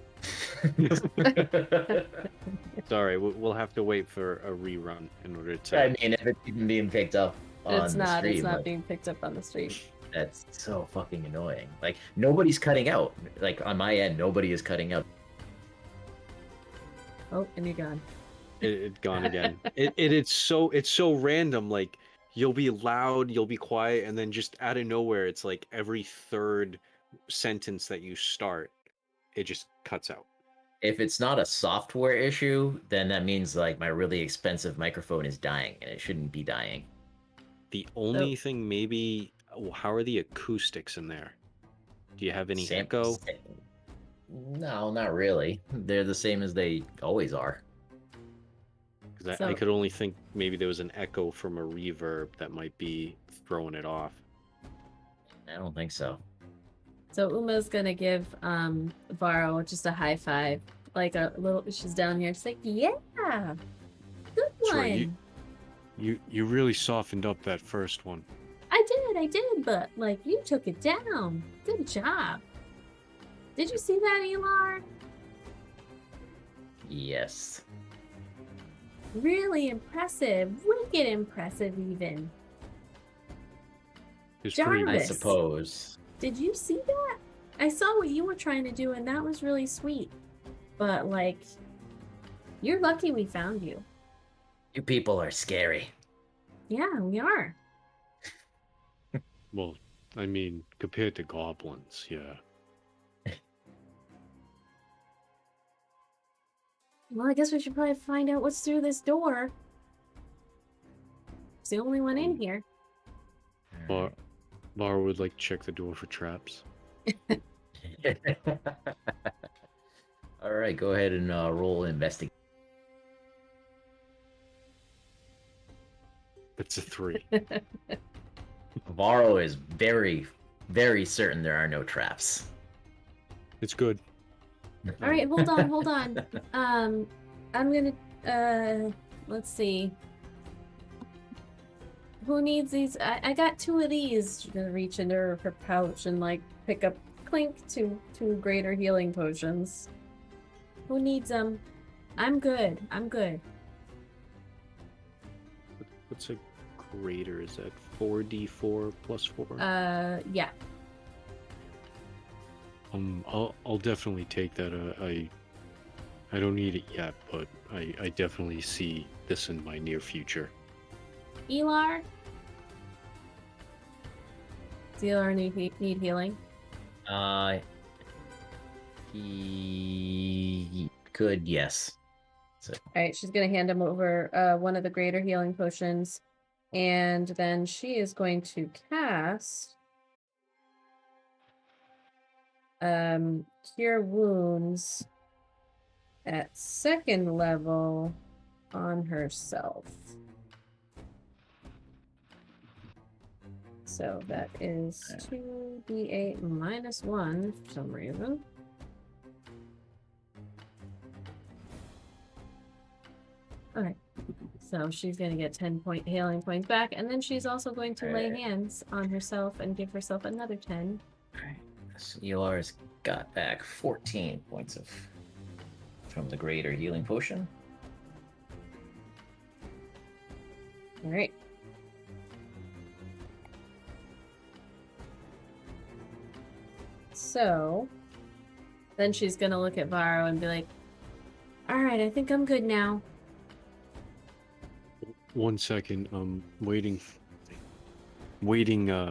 Sorry, we'll have to wait for a rerun in order to. I mean, if it's even being picked up on It's the not. stream, It's not like, being picked up on the street. that's so fucking annoying. Like, nobody's cutting out. Like, on my end, nobody is cutting out. Oh, and you're gone. It gone again. It's so random. Like you'll be loud, you'll be quiet, and then just out of nowhere, it's like every third sentence that you start, it just cuts out. If it's not a software issue, then that means like my really expensive microphone is dying, and it shouldn't be dying. The only thing maybe, how are the acoustics in there? Do you have any echo? No, not really. They're the same as they always are. Because So- I could only think maybe there was an echo from a reverb that might be throwing it off. I don't think so. So Uma's gonna give Varo just a high five, like a little. She's down here. She's like, "Yeah, good That's one. right, You really softened up that first one. I did, but like you took it down. Good job. Did you see that, Elar? Yes. Really impressive. Wicked impressive, even. It's pretty I Jarvis. good. suppose. Did you see that? I saw what you were trying to do, and that was really sweet. But like, you're lucky we found you. You people are scary. Yeah, we are. Well, I mean, compared to goblins, yeah. Well, I guess we should probably find out what's through this door. It's the only one in here. Varo would like to check the door for traps. All right, go ahead and roll investigate. That's a 3. Varo is very, very certain there are no traps. It's good. All right, hold on. I'm gonna let's see. Who needs these? I got 2 of these. She's gonna reach into her pouch and like pick up clink two greater healing potions. Who needs them? I'm good. What's a greater? Is that 4d4 plus 4? Yeah. I'll definitely take that. I don't need it yet, but I definitely see this in my near future. Elar? Does Elar need healing? He could, yes. So, Alright, she's gonna hand him over one of the greater healing potions. And then she is going to cast Cure Wounds at 2nd level on herself. So that is 2d8 minus 1 for some reason. Okay, so she's going to get 10 healing points back, and then she's also going to lay hands on herself and give herself another 10. alright. So Elar's got back 14 points from the greater healing potion. All right. So then she's going to look at Varo and be like, all right, I think I'm good now. 1 second. I'm waiting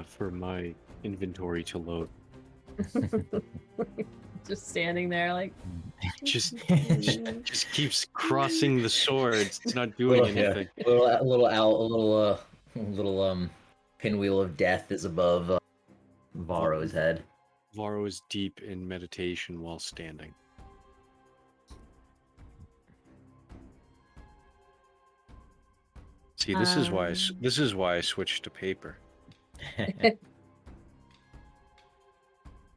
for my inventory to load. Just standing there like Just keeps crossing the swords. It's not doing anything. Little pinwheel of death is above Varo's head. Varo is deep in meditation while standing. See, this is why I switched to paper.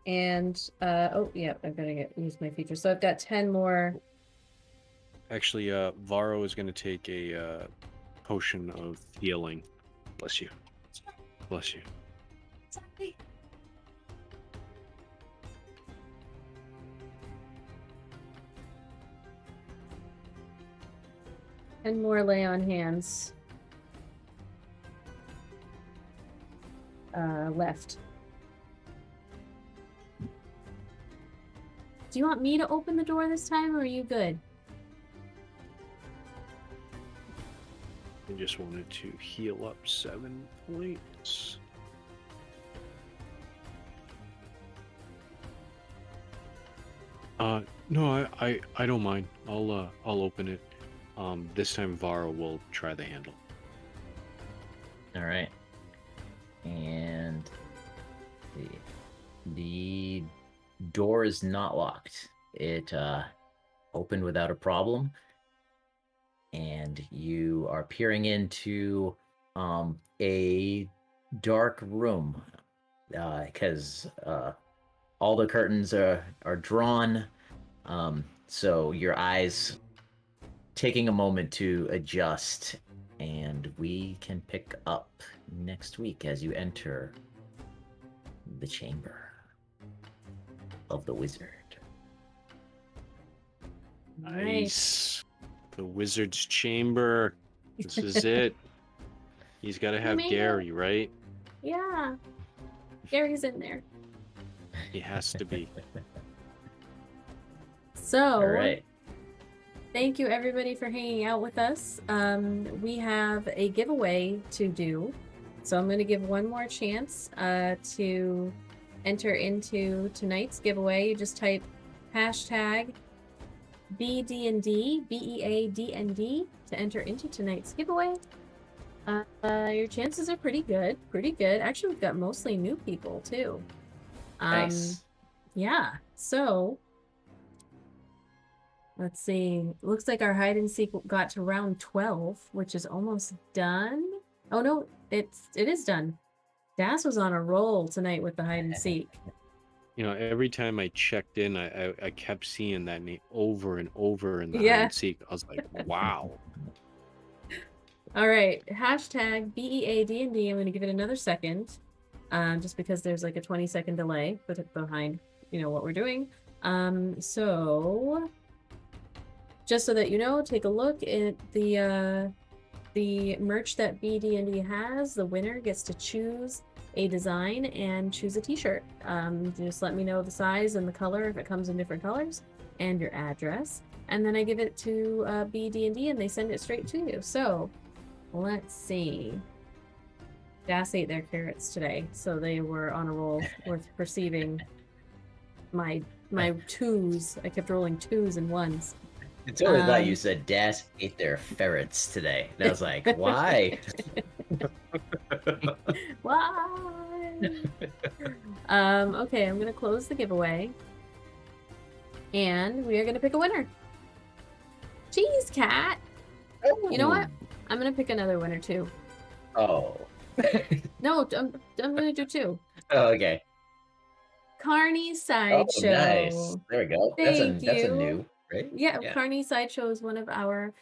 And oh yeah, I'm gonna use my feature. So I've got 10 more. Actually, Varo is going to take a potion of healing. Bless you. Bless you. Sorry. And more lay on hands. Left. Do you want me to open the door this time, or are you good? I just wanted to heal up 7 points. No, I don't mind. I'll open it. This time Varo will try the handle. All right. And the door is not locked. It opened without a problem. And you are peering into a dark room because all the curtains are drawn. So your eyes taking a moment to adjust, and we can pick up next week as you enter the chamber of the wizard. Nice. The wizard's chamber. This is it. He's got to have made Gary, right? Yeah. Gary's in there. He has to be. So, All right. thank you everybody for hanging out with us. We have a giveaway to do. So I'm going to give one more chance to enter into tonight's giveaway. You just type hashtag BDND, BEADND to enter into tonight's giveaway. Your chances are pretty good. Actually, we've got mostly new people too. Nice. Yeah. So let's see. Looks like our hide and seek got to round 12, which is almost done. Oh no, it is done. Das was on a roll tonight with the hide and seek. You know, every time I checked in, I kept seeing that name over and over in the hide Yeah. and seek. I was like, wow. All right, hashtag BEADND. I'm going to give it another second, just because there's like a 20-second delay behind, what we're doing. So just so that you know, take a look at the merch that BD&D has. The winner gets to choose a design and choose a t-shirt. Just let me know the size and the color if it comes in different colors, and your address, and then I give it to BD&D and they send it straight to you. So let's see. Das ate their carrots today, so they were on a roll with perceiving my twos. I kept rolling twos and ones. I totally thought you said Das ate their ferrets today. And I was like, why? Why? Okay, I'm gonna close the giveaway. And we are gonna pick a winner. Cheese Cat! You know what? I'm gonna pick another winner too. Oh. No, I'm gonna do two. Oh, okay. Carney Sideshow. Nice. There we go. That's a new, right? Yeah, Carney Sideshow is one of our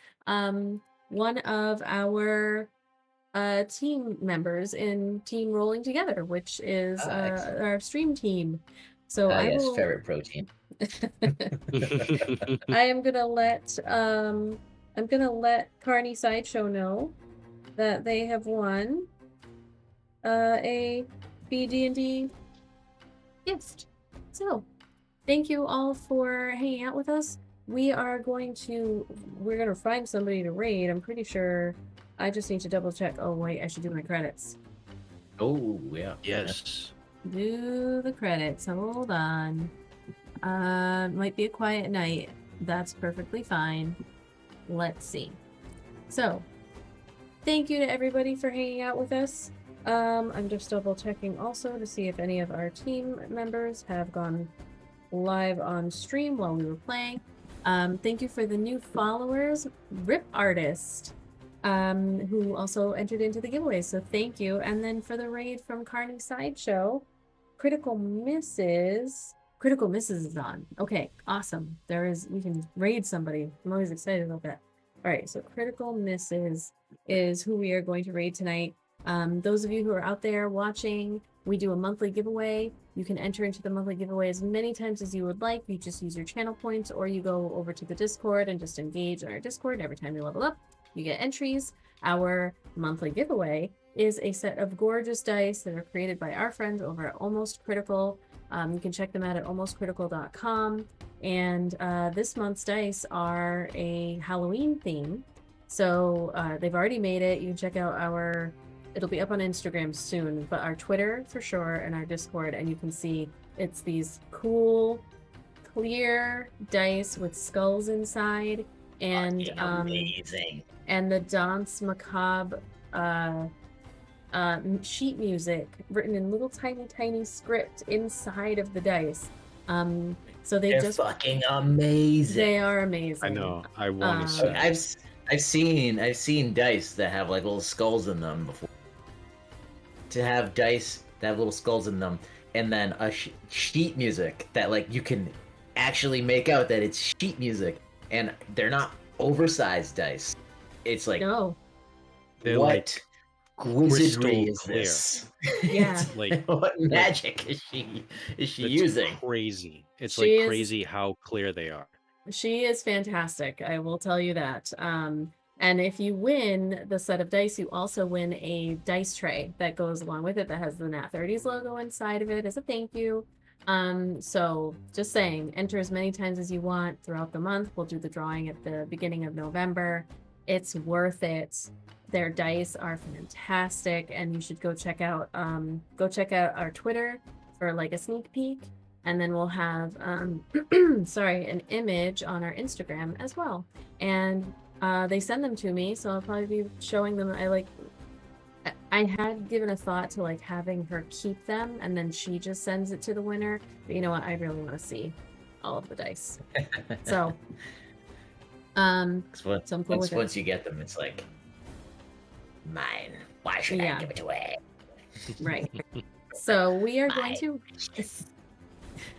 team members in Team Rolling Together, which is our stream team. So I will ferret protein. I am gonna let Carney Sideshow know that they have won a BD&D gift. So thank you all for hanging out with us. We're going to find somebody to raid. I'm pretty sure I just need to double check. Oh wait, I should do my credits. Oh yeah. Yes. Do the credits. Hold on. Might be a quiet night. That's perfectly fine. Let's see. So, thank you to everybody for hanging out with us. I'm just double checking also to see if any of our team members have gone live on stream while we were playing. Thank you for the new followers, Rip Artist, who also entered into the giveaway. So thank you. And then for the raid from Carney Sideshow, Critical Misses is on. Okay, awesome. We can raid somebody. I'm always excited about that. All right, so Critical Misses is who we are going to raid tonight. Those of you who are out there watching, we do a monthly giveaway. You can enter into the monthly giveaway as many times as you would like. You just use your channel points, or you go over to the Discord and just engage in our Discord. Every time you level up, you get entries. Our monthly giveaway is a set of gorgeous dice that are created by our friends over at Almost Critical. You can check them out at almostcritical.com. And this month's dice are a Halloween theme. So they've already made it. You can check out it'll be up on Instagram soon, but our Twitter for sure and our Discord, and you can see it's these cool clear dice with skulls inside, and Fucking amazing. and the Danse Macabre sheet music written in little tiny script inside of the dice. So they They're just fucking amazing. they are amazing. I know. I want to Um, say. I've seen dice that have like little skulls in them before. To have dice that have little skulls in them, and then a sheet music that like you can actually make out that it's sheet music, and they're not oversized dice. It's like No. They're what wizardry is crystal this? Yeah. It's Like- what magic is she It's using? crazy. It's She like is- crazy how clear they are. She is fantastic. I will tell you that. And if you win the set of dice, you also win a dice tray that goes along with it that has the Nat 30s logo inside of it as a thank you. So just saying, enter as many times as you want throughout the month. We'll do the drawing at the beginning of November. It's worth it. Their dice are fantastic, and you should go check out our Twitter for like a sneak peek. And then we'll have an image on our Instagram as well. And they send them to me, so I'll probably be showing them. I had given a thought to like having her keep them, and then she just sends it to the winner. But you know what? I really want to see all of the dice. So, so I'm cool with it. Once you get them, it's like mine. Why should I Yeah. give it away? Right. So we are going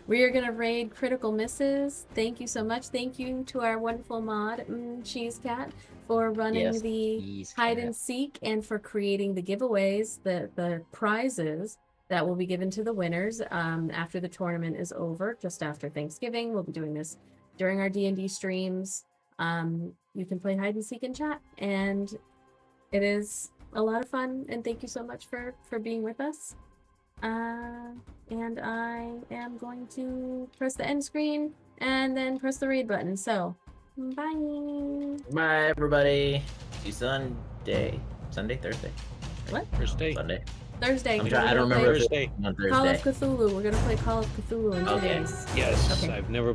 Mine. to raid Critical Misses. Thank you so much. Thank you to our wonderful mod, Cheese Cat, for running Yes, the Cheese hide Cat. and seek and for creating the giveaways, the prizes that will be given to the winners after the tournament is over, just after Thanksgiving. We'll be doing this during our D&D streams. You can play hide and seek and chat, and it is a lot of fun. And thank you so much for being with us. And I am going to press the end screen and then press the raid button. So, bye. Bye, everybody. See you Sunday, Thursday. What? Thursday. Sunday. Thursday. I'm we're trying. I gonna don't play remember if Thursday. it's on Call of Thursday. Cthulhu. We're gonna play Call of Cthulhu in 2 Okay. days. Yes, Okay. I've never